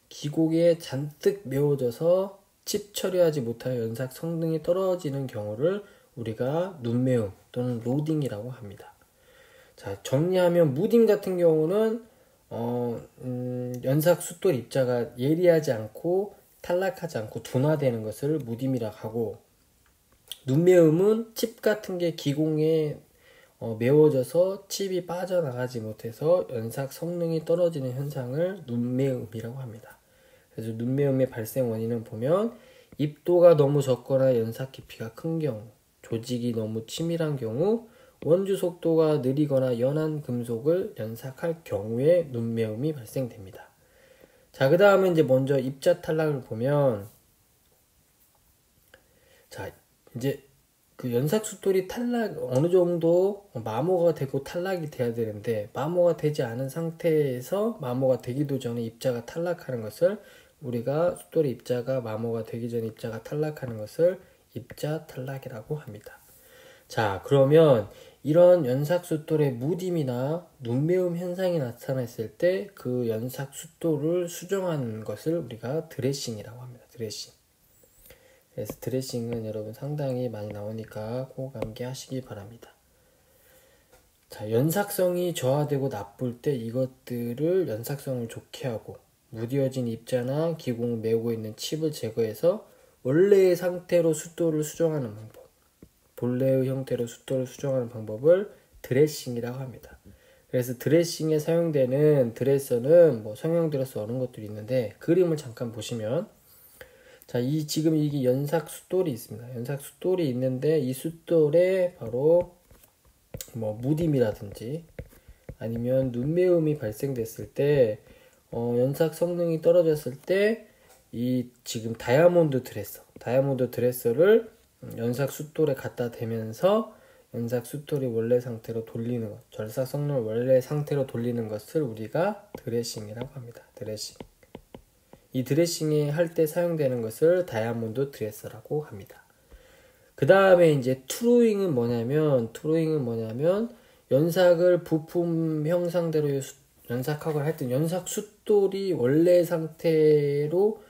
기공에 잔뜩 메워져서 칩 처리하지 못하여 연삭 성능이 떨어지는 경우를 우리가 눈매음 또는 로딩이라고 합니다. 자, 정리하면 무딤 같은 경우는 연삭 숫돌 입자가 예리하지 않고 탈락하지 않고 둔화되는 것을 무딤이라고 하고, 눈매음은 칩 같은 게 기공에 메워져서 칩이 빠져나가지 못해서 연삭 성능이 떨어지는 현상을 눈매음이라고 합니다. 그래서 눈매음의 발생 원인은 보면 입도가 너무 적거나 연삭 깊이가 큰 경우, 조직이 너무 치밀한 경우, 원주 속도가 느리거나 연한 금속을 연삭할 경우에 눈매음이 발생됩니다. 자, 그 다음에 이제 먼저 입자 탈락을 보면, 자, 이제 그 연삭숫돌이 탈락 어느 정도 마모가 되고 탈락이 돼야 되는데, 마모가 되지 않은 상태에서 마모가 되기도 전에 입자가 탈락하는 것을 우리가 숫돌의 입자가 마모가 되기 전에 입자가 탈락하는 것을 입자 탈락이라고 합니다. 자, 그러면 이런 연삭숫돌의 무딤이나 눈매움 현상이 나타났을 때 그 연삭숫돌을 수정하는 것을 우리가 드레싱이라고 합니다. 드레싱. 그래서 드레싱은 여러분 상당히 많이 나오니까 꼭 암기하시기 바랍니다. 자, 연삭성이 저하되고 나쁠 때 이것들을 연삭성을 좋게 하고 무뎌진 입자나 기공을 메우고 있는 칩을 제거해서 원래의 상태로 숫돌을 수정하는 방법, 본래의 형태로 숫돌을 수정하는 방법을 드레싱이라고 합니다. 그래서 드레싱에 사용되는 드레서는 뭐 성형 드레서 이런 것들이 있는데 그림을 잠깐 보시면 자, 지금 이게 연삭 숫돌이 있습니다. 연삭 숫돌이 있는데 이 숫돌에 바로 뭐 무딤이라든지 아니면 눈매움이 발생됐을 때 연삭 성능이 떨어졌을 때 이 지금 다이아몬드 드레서를 연삭 숫돌에 갖다 대면서 연삭 숫돌이 원래 상태로 돌리는 것, 절삭 성능을 원래 상태로 돌리는 것을 우리가 드레싱이라고 합니다. 드레싱. 이 드레싱이 할 때 사용되는 것을 다이아몬드 드레서라고 합니다. 그 다음에 이제 투루잉은 뭐냐면 연삭을 부품 형상대로 연삭학을 할 때 연삭 숫돌이 원래 상태로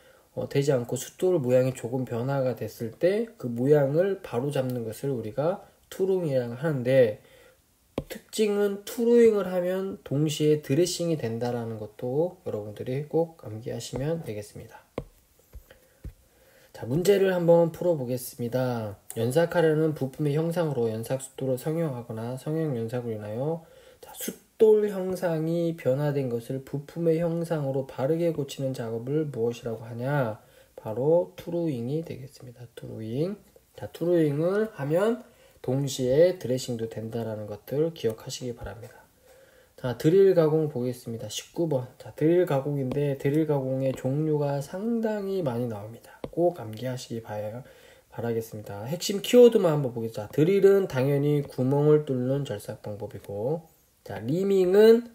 되지 않고 숫돌 모양이 조금 변화가 됐을 때 그 모양을 바로 잡는 것을 우리가 투루잉이라고 하는데 특징은 투루잉을 하면 동시에 드레싱이 된다라는 것도 여러분들이 꼭 암기하시면 되겠습니다. 자, 문제를 한번 풀어보겠습니다. 연삭하려는 부품의 형상으로 연삭 숫돌을 성형하거나 성형 연삭으로 인하여 자, 숫돌 형상이 변화된 것을 부품의 형상으로 바르게 고치는 작업을 무엇이라고 하냐? 바로 투루잉이 되겠습니다. 투루잉. 자, 투루잉을 하면 동시에 드레싱도 된다라는 것들 기억하시기 바랍니다. 자, 드릴 가공 보겠습니다. 19번. 자, 드릴 가공인데 드릴 가공의 종류가 상당히 많이 나옵니다. 꼭 암기하시기 바라겠습니다. 핵심 키워드만 한번 보겠습니다. 자, 드릴은 당연히 구멍을 뚫는 절삭 방법이고, 자, 리밍은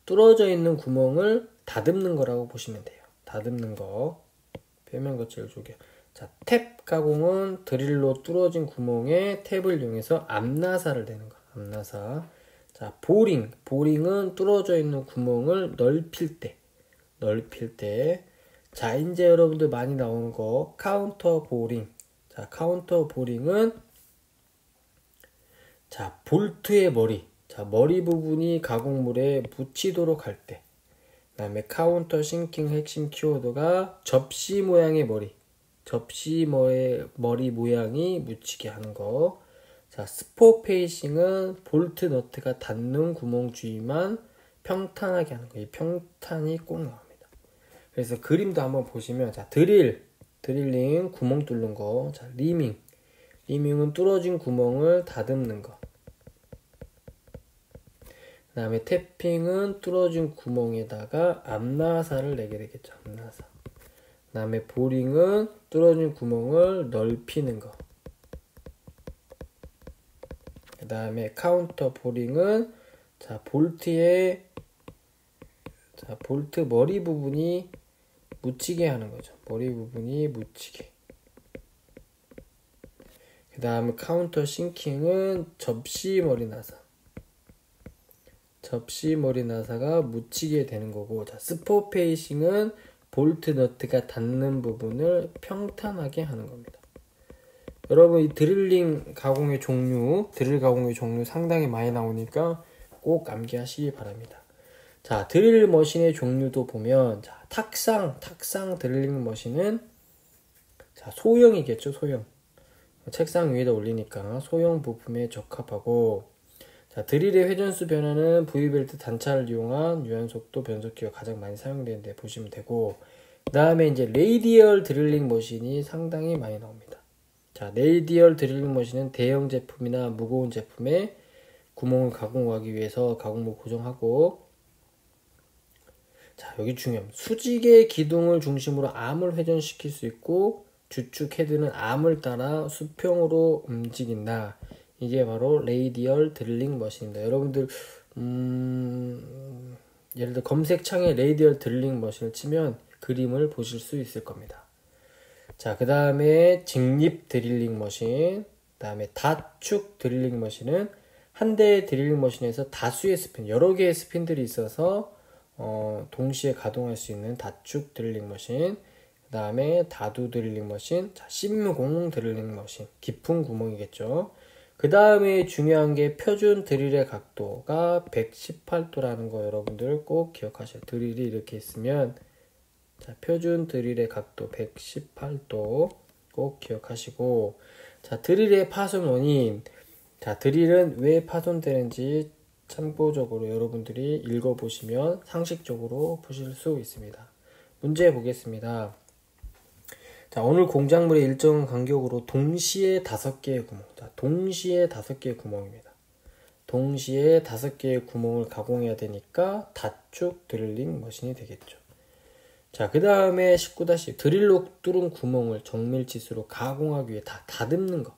뚫어져 있는 구멍을 다듬는 거라고 보시면 돼요. 다듬는 거. 표면 거치를 조개. 자, 탭 가공은 드릴로 뚫어진 구멍에 탭을 이용해서 암나사를 내는 거. 암나사. 자, 보링은 뚫어져 있는 구멍을 넓힐 때. 자, 이제 여러분들 많이 나오는 거 카운터 보링. 자, 카운터 보링은 자, 볼트의 머리. 자, 머리 부분이 가공물에 묻히도록 할 때. 그 다음에 카운터 싱킹 핵심 키워드가 접시 모양의 머리. 머리 모양이 묻히게 하는 거. 자, 스포 페이싱은 볼트 너트가 닿는 구멍 주위만 평탄하게 하는 거. 이 평탄이 꼭 나옵니다. 그래서 그림도 한번 보시면, 자, 드릴링 구멍 뚫는 거. 자, 리밍은 뚫어진 구멍을 다듬는 거. 그 다음에 탭핑은 뚫어진 구멍에다가 암나사를 내게 되겠죠. 암나사. 그 다음에 보링은 뚫어진 구멍을 넓히는 거. 그 다음에 카운터 보링은 자, 볼트 머리 부분이 묻히게 하는 거죠. 머리 부분이 묻히게. 그 다음에 카운터 싱킹은 접시 머리 나사가 묻히게 되는 거고, 자, 스포 페이싱은 볼트 너트가 닿는 부분을 평탄하게 하는 겁니다. 여러분, 이 드릴 가공의 종류 상당히 많이 나오니까 꼭 암기하시기 바랍니다. 자, 드릴 머신의 종류도 보면, 자, 탁상 드릴링 머신은 자, 소형이겠죠, 소형. 책상 위에다 올리니까 소형 부품에 적합하고, 자, 드릴의 회전수 변화는 V벨트 단차를 이용한 유연속도 변속기가 가장 많이 사용되는데 보시면 되고, 그 다음에 이제 레이디얼 드릴링 머신이 상당히 많이 나옵니다. 자, 레이디얼 드릴링 머신은 대형 제품이나 무거운 제품에 구멍을 가공하기 위해서 가공물 고정하고, 자, 여기 중요합니다. 수직의 기둥을 중심으로 암을 회전시킬 수 있고, 주축 헤드는 암을 따라 수평으로 움직인다. 이게 바로 레이디얼 드릴링 머신입니다. 여러분들 예를 들어 검색창에 레이디얼 드릴링 머신을 치면 그림을 보실 수 있을 겁니다. 자, 그 다음에 직립 드릴링 머신, 그 다음에 다축 드릴링 머신은 한 대의 드릴링 머신에서 다수의 스핀, 여러 개의 스핀들이 있어서 동시에 가동할 수 있는 다축 드릴링 머신, 그 다음에 다두 드릴링 머신, 자, 심공 드릴링 머신, 깊은 구멍이겠죠. 그 다음에 중요한 게 표준 드릴의 각도가 118도라는 거 여러분들 꼭 기억하셔야 돼요. 드릴이 이렇게 있으면 자, 표준 드릴의 각도 118도 꼭 기억하시고, 자, 드릴의 파손 원인, 자, 드릴은 왜 파손되는지 참고적으로 여러분들이 읽어보시면 상식적으로 보실 수 있습니다. 문제 보겠습니다. 자, 오늘 공작물의 일정 간격으로 동시에 5개의 구멍, 자, 동시에 5개의 구멍입니다. 동시에 5개의 구멍을 가공해야 되니까 다축 드릴링 머신이 되겠죠. 자, 그 다음에 19-10 드릴로 뚫은 구멍을 정밀치수로 가공하기 위해 다듬는 거.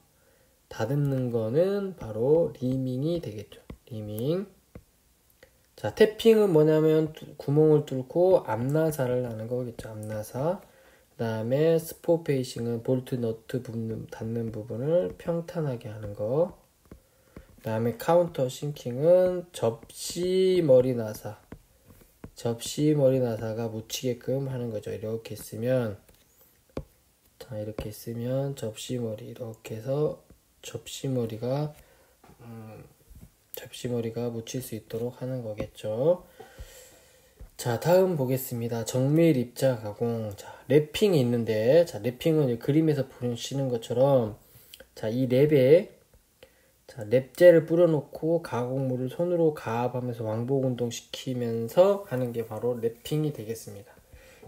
다듬는 거는 바로 리밍이 되겠죠. 리밍. 자, 태핑은 뭐냐면 구멍을 뚫고 앞나사를 하는 거겠죠. 앞나사. 그 다음에 스포 페이싱은 볼트 너트 닫는 부분을 평탄하게 하는 거. 그 다음에 카운터 싱킹은 접시 머리 나사. 접시 머리 나사가 묻히게끔 하는 거죠. 이렇게 있으면, 자, 이렇게 있으면 접시 머리, 이렇게 해서 접시 머리가 묻힐 수 있도록 하는 거겠죠. 자, 다음 보겠습니다. 정밀 입자 가공. 자, 랩핑이 있는데, 자, 랩핑은 그림에서 보시는 것처럼, 자, 이 랩에 자, 랩젤을 뿌려놓고 가공물을 손으로 가압하면서 왕복 운동시키면서 하는 게 바로 랩핑이 되겠습니다.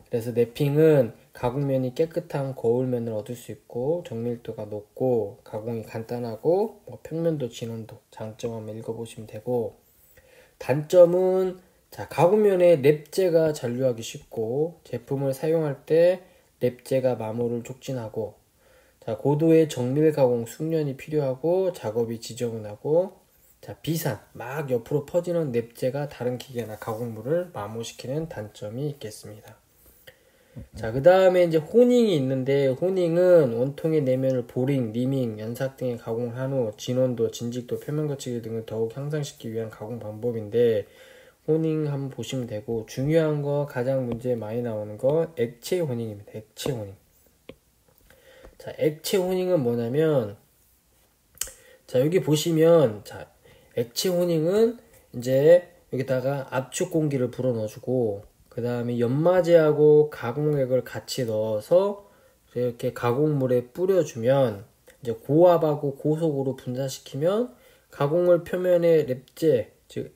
그래서 랩핑은 가공면이 깨끗한 거울면을 얻을 수 있고 정밀도가 높고 가공이 간단하고 평면도 진원도 장점 한번 읽어보시면 되고, 단점은 자, 가공면에 랩재가 잔류하기 쉽고 제품을 사용할 때 랩재가 마모를 촉진하고, 자, 고도의 정밀 가공 숙련이 필요하고 작업이 지저분하고, 자, 비산, 막 옆으로 퍼지는 랩재가 다른 기계나 가공물을 마모시키는 단점이 있겠습니다. 자, 그 다음에 이제 호닝이 있는데, 호닝은 원통의 내면을 보링, 리밍, 연삭 등의 가공을 한 후 진원도, 진직도, 표면 거치기 등을 더욱 향상시키기 위한 가공 방법인데, 호닝 한번 보시면 되고, 중요한 거, 가장 문제에 많이 나오는 거 액체 호닝입니다. 액체 호닝. 자, 액체 호닝은 뭐냐면, 자, 여기 보시면, 자, 액체 호닝은 이제 여기다가 압축 공기를 불어 넣어주고, 그 다음에 연마제하고 가공액을 같이 넣어서 이렇게 가공물에 뿌려주면, 이제 고압하고 고속으로 분사시키면 가공물 표면에 랩제, 즉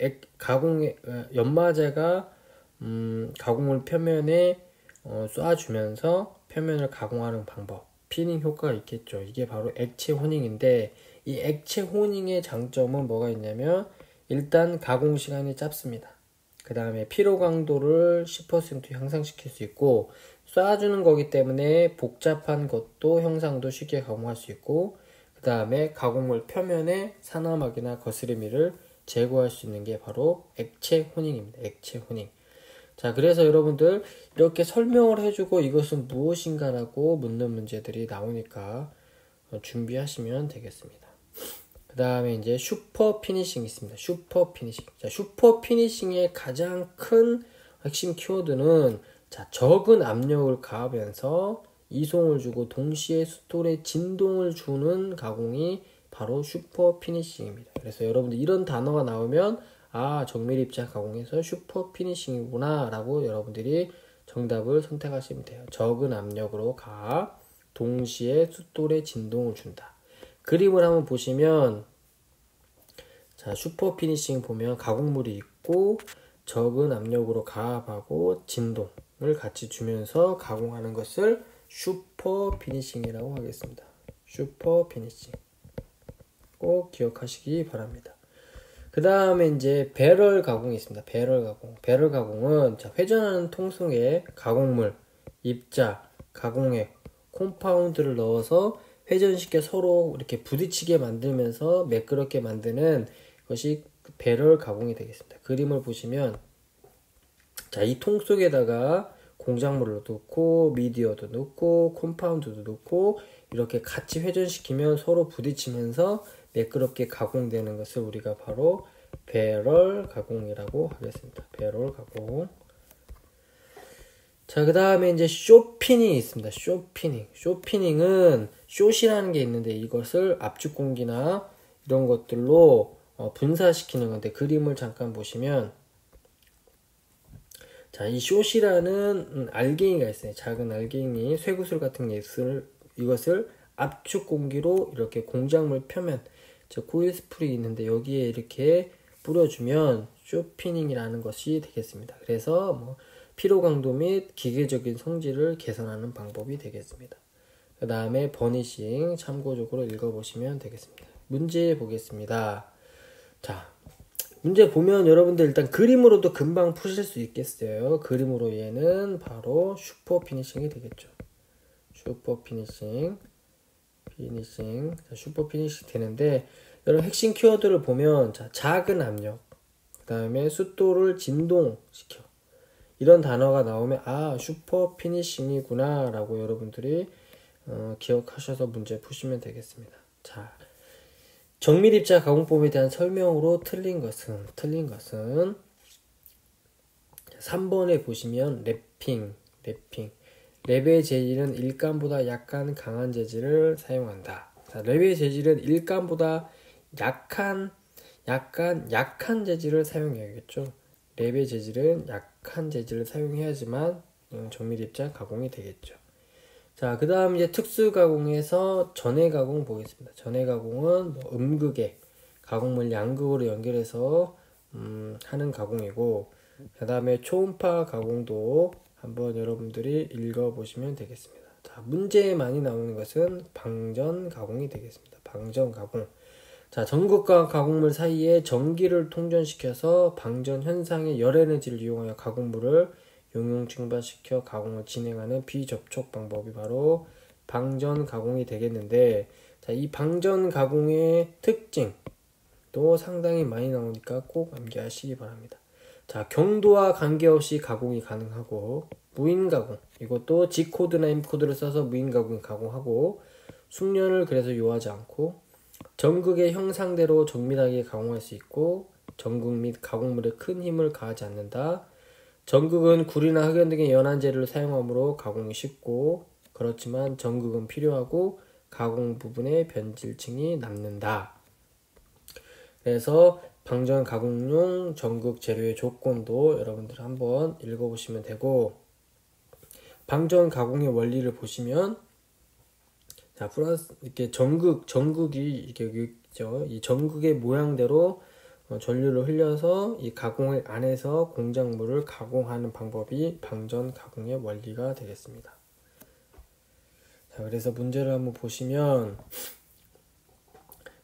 연마제가 가공물 표면에 쏴주면서 표면을 가공하는 방법. 피닝 효과가 있겠죠. 이게 바로 액체 호닝인데, 이 액체 호닝의 장점은 뭐가 있냐면, 일단 가공 시간이 짧습니다. 그 다음에 피로 강도를 10% 향상시킬 수 있고, 쏴주는 거기 때문에 복잡한 것도 형상도 쉽게 가공할 수 있고, 그 다음에 가공물 표면에 산화막이나 거스름이를 제거할 수 있는 게 바로 액체 호닝입니다. 액체 호닝. 자, 그래서 여러분들 이렇게 설명을 해주고 이것은 무엇인가라고 묻는 문제들이 나오니까 준비하시면 되겠습니다. 그 다음에 이제 슈퍼 피니싱이 있습니다. 슈퍼 피니싱. 자, 슈퍼 피니싱의 가장 큰 핵심 키워드는, 자, 적은 압력을 가하면서 이송을 주고 동시에 숫돌에 진동을 주는 가공이 바로 슈퍼 피니싱입니다. 그래서 여러분들 이런 단어가 나오면, 아, 정밀 입자 가공에서 슈퍼 피니싱이구나 라고 여러분들이 정답을 선택하시면 돼요. 적은 압력으로 가압, 동시에 숫돌에 진동을 준다. 그림을 한번 보시면, 자, 슈퍼 피니싱 보면 가공물이 있고 적은 압력으로 가압하고 진동을 같이 주면서 가공하는 것을 슈퍼 피니싱이라고 하겠습니다. 슈퍼 피니싱 꼭 기억하시기 바랍니다. 그 다음에 이제 배럴 가공이 있습니다. 배럴 가공. 배럴 가공은, 자, 회전하는 통 속에 가공물, 입자, 가공액, 콤파운드를 넣어서 회전시켜 서로 이렇게 부딪히게 만들면서 매끄럽게 만드는 것이 배럴 가공이 되겠습니다. 그림을 보시면, 자, 이 통 속에다가 공작물을 넣고 미디어도 넣고 컴파운드도 넣고 이렇게 같이 회전시키면 서로 부딪히면서 매끄럽게 가공되는 것을 우리가 바로 배럴 가공이라고 하겠습니다. 배럴 가공. 자, 그 다음에 이제 쇼피닝이 있습니다. 쇼피닝. 쇼피닝은 숏이라는 게 있는데 이것을 압축 공기나 이런 것들로 분사시키는 건데 그림을 잠깐 보시면 자, 이 숏이라는 알갱이가 있어요. 작은 알갱이, 쇠구슬 같은 이것을 압축 공기로 이렇게 공작물 표면, 즉 코일 스프링이 있는데 여기에 이렇게 뿌려주면 쇼피닝이라는 것이 되겠습니다. 그래서 뭐 피로 강도 및 기계적인 성질을 개선하는 방법이 되겠습니다. 그 다음에 버니싱 참고적으로 읽어보시면 되겠습니다. 문제 보겠습니다. 자, 문제 보면 여러분들 일단 그림으로도 금방 푸실 수 있겠어요. 그림으로 얘는 바로 슈퍼 피니싱이 되겠죠. 슈퍼 피니싱. 자, 슈퍼 피니싱 되는데 여러분 핵심 키워드를 보면 자, 작은 압력, 그 다음에 숫도를 진동시켜. 이런 단어가 나오면 아, 슈퍼 피니싱이구나 라고 여러분들이 기억하셔서 문제 푸시면 되겠습니다. 자, 정밀입자 가공법에 대한 설명으로 틀린 것은 3번에 보시면 랩핑. 랩의 재질은 일감보다 약간 강한 재질을 사용한다. 자, 랩의 재질은 일감보다 약한 재질을 사용해야겠죠. 랩의 재질은 약한 재질을 사용해야지만 정밀입자 가공이 되겠죠. 자, 그 다음 이제 특수 가공에서 전해 가공 보겠습니다. 전해 가공은 뭐 음극에 가공물 양극으로 연결해서 하는 가공이고, 그 다음에 초음파 가공도 한번 여러분들이 읽어보시면 되겠습니다. 자, 문제에 많이 나오는 것은 방전 가공이 되겠습니다. 방전 가공. 자, 전극과 가공물 사이에 전기를 통전시켜서 방전 현상의 열 에너지를 이용하여 가공물을 용융 증발시켜 가공을 진행하는 비접촉 방법이 바로 방전 가공이 되겠는데, 자, 이 방전 가공의 특징도 상당히 많이 나오니까 꼭 암기하시기 바랍니다. 자, 경도와 관계없이 가공이 가능하고, 무인 가공, 이것도 G코드나 M코드를 써서 무인 가공이 가공하고, 숙련을 그래서 요하지 않고, 전극의 형상대로 정밀하게 가공할 수 있고, 전극 및 가공물에 큰 힘을 가하지 않는다. 전극은 구리나 흑연 등의 연한 재료를 사용하므로 가공이 쉽고, 그렇지만 전극은 필요하고 가공 부분에 변질층이 남는다. 그래서 방전 가공용 전극 재료의 조건도 여러분들 한번 읽어보시면 되고, 방전 가공의 원리를 보시면 자, 플러스 이렇게 전극이 이게 있죠. 이 전극의 모양대로 전류를 흘려서 이 가공을 안에서 공작물을 가공하는 방법이 방전 가공의 원리가 되겠습니다. 자, 그래서 문제를 한번 보시면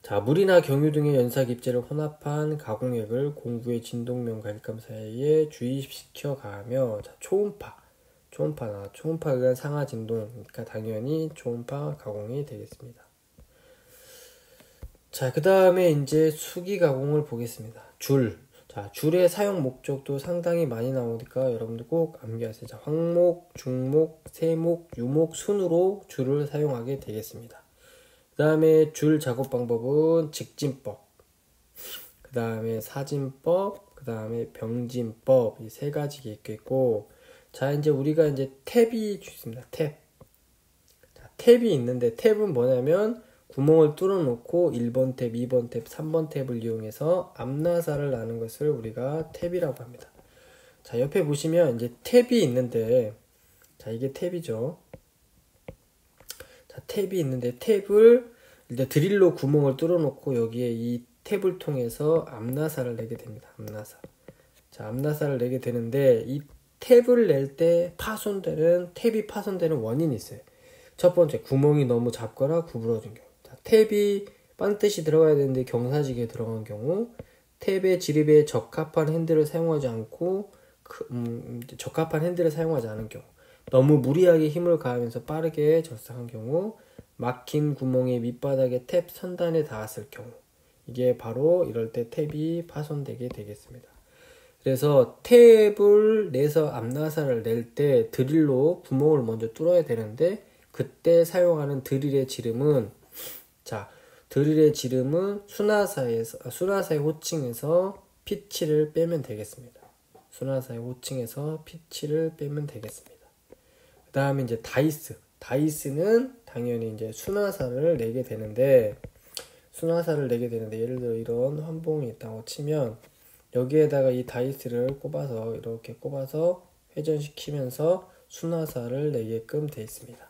자, 물이나 경유 등의 연사 깁제를 혼합한 가공액을 공구의 진동면과 일감 사이에 주입시켜 가하며 자, 초음파가 의한 상하 진동, 그러니까 당연히 초음파 가공이 되겠습니다. 자, 그 다음에 이제 수기 가공을 보겠습니다. 자, 줄의 사용 목적도 상당히 많이 나오니까 여러분들 꼭 암기하세요. 자, 황목, 중목, 세목, 유목 순으로 줄을 사용하게 되겠습니다. 그 다음에 줄 작업 방법은 직진법, 그 다음에 사진법, 그 다음에 병진법, 이 세 가지가 있겠고, 자, 이제 우리가 이제 탭이 있습니다. 탭. 자, 탭이 있는데 탭은 뭐냐면 구멍을 뚫어놓고 1번 탭, 2번 탭, 3번 탭을 이용해서 앞나사를 나는 것을 우리가 탭이라고 합니다. 자, 옆에 보시면 이제 탭이 있는데, 자, 이게 탭이죠. 자, 탭이 있는데 탭을 일단 드릴로 구멍을 뚫어놓고 여기에 이 탭을 통해서 앞나사를 내게 됩니다. 앞나사. 자, 앞나사를 내게 되는데 이 탭을 낼 때 탭이 파손되는 원인이 있어요. 첫 번째, 구멍이 너무 작거나 구부러진 경우. 자, 탭이 반드시 들어가야 되는데 경사지게 들어간 경우, 탭의 지립에 적합한 핸들을 사용하지 않은 경우, 너무 무리하게 힘을 가하면서 빠르게 절삭한 경우, 막힌 구멍의 밑바닥에 탭 선단에 닿았을 경우, 이게 바로 이럴 때 탭이 파손되게 되겠습니다. 그래서 탭을 내서 앞나사를 낼 때 드릴로 구멍을 먼저 뚫어야 되는데 그때 사용하는 드릴의 지름은 수나사의 호칭에서 피치를 빼면 되겠습니다. 수나사의 호칭에서 피치를 빼면 되겠습니다. 그 다음에 이제 다이스는 당연히 이제 수나사를 내게 되는데 예를 들어 이런 환봉이 있다고 치면 여기에다가 이 다이스를 이렇게 꼽아서 회전시키면서 수나사를 내게끔 되어 있습니다.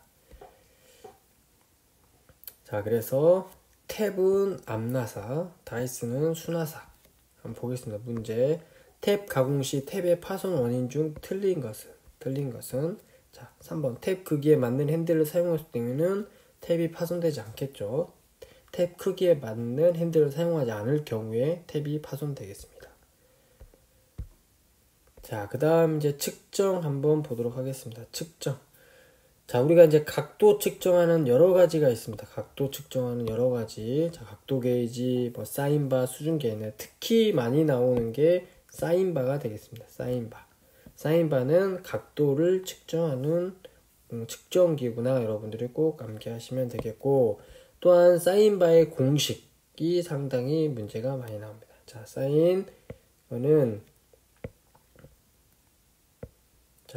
자, 그래서 탭은 앞나사, 다이스는 수나사. 한번 보겠습니다. 문제. 탭 가공 시 탭의 파손 원인 중 틀린 것은 자, 3번 탭 크기에 맞는 핸들을 사용했을 때는 탭이 파손되지 않겠죠. 탭 크기에 맞는 핸들을 사용하지 않을 경우에 탭이 파손되겠습니다. 자, 그 다음 이제 측정 한번 보도록 하겠습니다. 측정. 자, 우리가 이제 각도 측정하는 여러 가지가 있습니다. 각도 게이지, 사인바, 수준 게이지. 특히 많이 나오는 게 사인바가 되겠습니다. 사인바는 각도를 측정하는 측정기구나. 여러분들이 꼭 암기하시면 되겠고, 또한 사인바의 공식이 상당히 문제가 많이 나옵니다. 자,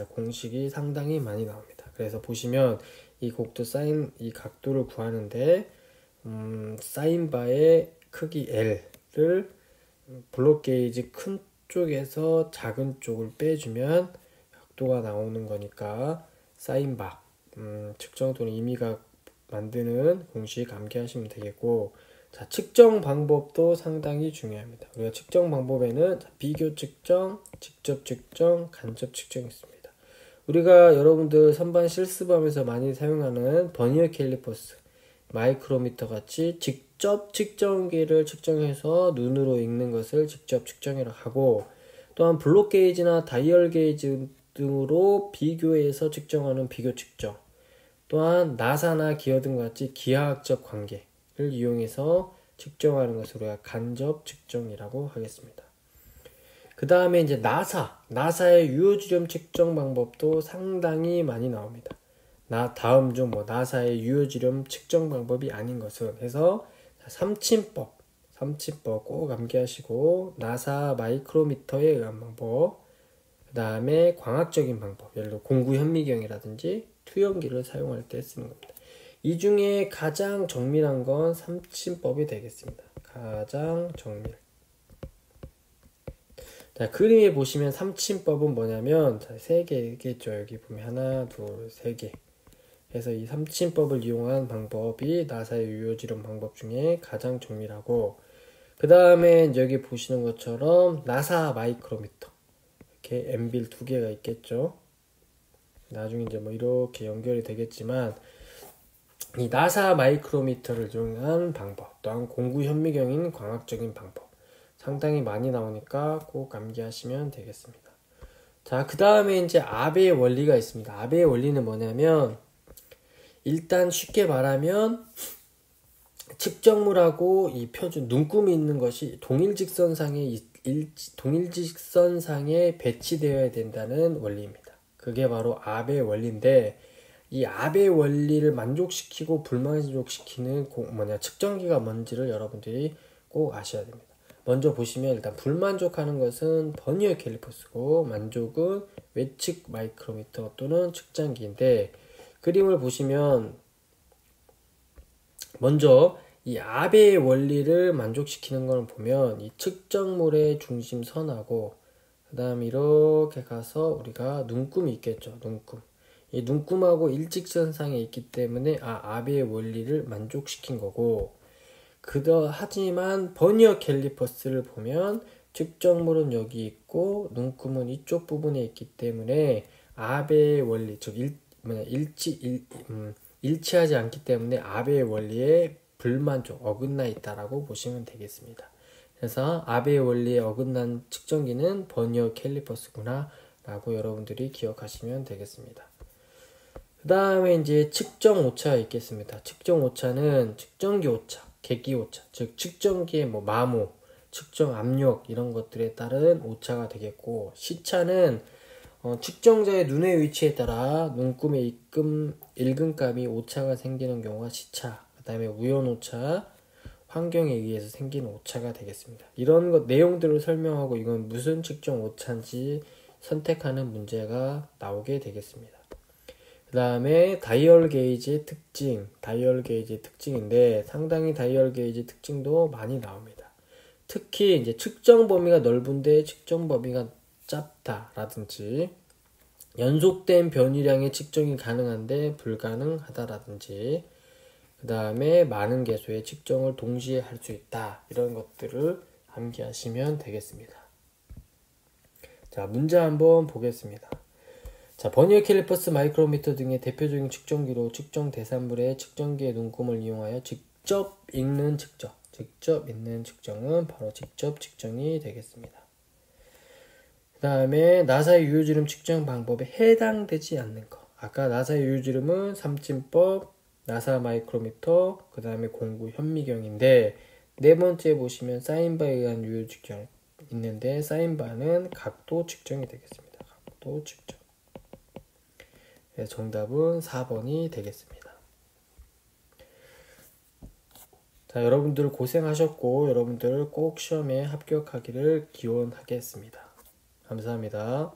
공식이 상당히 많이 나옵니다. 그래서 보시면 이 각도를 구하는데 사인바의 크기 L을 블록 게이지 큰 쪽에서 작은 쪽을 빼주면 각도가 나오는 거니까 사인바 측정 또는 임의각 만드는 공식 암기하시면 되겠고, 자, 측정 방법도 상당히 중요합니다. 우리가 측정 방법에는 비교 측정, 직접 측정, 간접 측정이 있습니다. 우리가 여러분들 선반 실습하면서 많이 사용하는 버니어 캘리퍼스, 마이크로미터 같이 직접 측정기를 측정해서 눈으로 읽는 것을 직접 측정이라고 하고, 또한 블록 게이지나 다이얼 게이지 등으로 비교해서 측정하는 비교 측정, 또한 나사나 기어 등과 같이 기하학적 관계를 이용해서 측정하는 것을 우리가 간접 측정이라고 하겠습니다. 그 다음에 이제 나사의 유효지름 측정 방법도 상당히 많이 나옵니다. 다음 중 나사의 유효지름 측정 방법이 아닌 것은 해서 삼침법 꼭 암기하시고, 나사 마이크로미터에 의한 방법, 그 다음에 광학적인 방법, 예를 들어 공구 현미경이라든지 투영기를 사용할 때 쓰는 겁니다. 이 중에 가장 정밀한 건 삼침법이 되겠습니다. 가장 정밀. 자, 그림에 보시면 삼침법은 뭐냐면, 자, 3개겠죠. 여기 보면 하나, 둘, 3개. 그래서 이 삼침법을 이용한 방법이 나사의 유효지름 방법 중에 가장 정밀하고, 그 다음에 여기 보시는 것처럼 나사 마이크로미터. 이렇게 엠빌 2개가 있겠죠. 나중에 이제 이렇게 연결이 되겠지만, 이 나사 마이크로미터를 이용한 방법, 또한 공구 현미경인 광학적인 방법. 상당히 많이 나오니까 꼭 암기하시면 되겠습니다. 자, 그 다음에 이제 아베의 원리가 있습니다. 아베의 원리는 뭐냐면, 일단 쉽게 말하면 측정물하고 이 표준 눈금이 있는 것이 동일직선상에 배치되어야 된다는 원리입니다. 그게 바로 아베의 원리인데, 이 아베의 원리를 만족시키고 불만족시키는 측정기가 뭔지를 여러분들이 꼭 아셔야 됩니다. 먼저 보시면 일단 불만족하는 것은 버니어 캘리퍼스고, 만족은 외측 마이크로미터 또는 측정기인데, 그림을 보시면 먼저 이 아베의 원리를 만족시키는 걸 보면 이 측정물의 중심선하고, 그 다음 이렇게 가서 우리가 눈금이 있겠죠. 이 눈금하고 일직선상에 있기 때문에 아베의 원리를 만족시킨 거고, 하지만 버니어 캘리퍼스를 보면 측정물은 여기 있고 눈금은 이쪽 부분에 있기 때문에 아베의 원리, 즉 일치하지 않기 때문에 아베의 원리에 어긋나 있다라고 보시면 되겠습니다. 그래서 아베의 원리에 어긋난 측정기는 버니어 캘리퍼스구나 라고 여러분들이 기억하시면 되겠습니다. 그 다음에 이제 측정 오차가 있겠습니다. 측정 오차는 측정기 오차, 객기 오차, 즉 측정기의 마모, 측정 압력 이런 것들에 따른 오차가 되겠고, 시차는 측정자의 눈의 위치에 따라 눈금의 일근감이 오차가 생기는 경우가 시차, 그 다음에 우연오차, 환경에 의해서 생기는 오차가 되겠습니다. 이런 내용들을 설명하고 이건 무슨 측정 오차인지 선택하는 문제가 나오게 되겠습니다. 그 다음에 다이얼 게이지의 특징인데 상당히 다이얼 게이지 특징도 많이 나옵니다. 특히 이제 측정 범위가 넓은데 측정 범위가 짧다라든지, 연속된 변이량의 측정이 가능한데 불가능하다라든지, 그 다음에 많은 개수의 측정을 동시에 할 수 있다, 이런 것들을 암기하시면 되겠습니다. 자, 문제 한번 보겠습니다. 자, 버니어 캘리퍼스, 마이크로미터 등의 대표적인 측정기로 측정 대상물의 측정기의 눈금을 이용하여 직접 읽는 측정은 바로 직접 측정이 되겠습니다. 그 다음에 나사의 유효지름 측정 방법에 해당되지 않는 것. 아까 나사의 유효지름은 삼진법, 나사 마이크로미터, 그 다음에 공구 현미경인데, 네 번째 보시면 사인바에 의한 유효 측정 있는데, 사인바는 각도 측정이 되겠습니다. 각도 측정. 정답은 4번이 되겠습니다. 자, 여러분들 고생하셨고, 여러분들 꼭 시험에 합격하기를 기원하겠습니다. 감사합니다.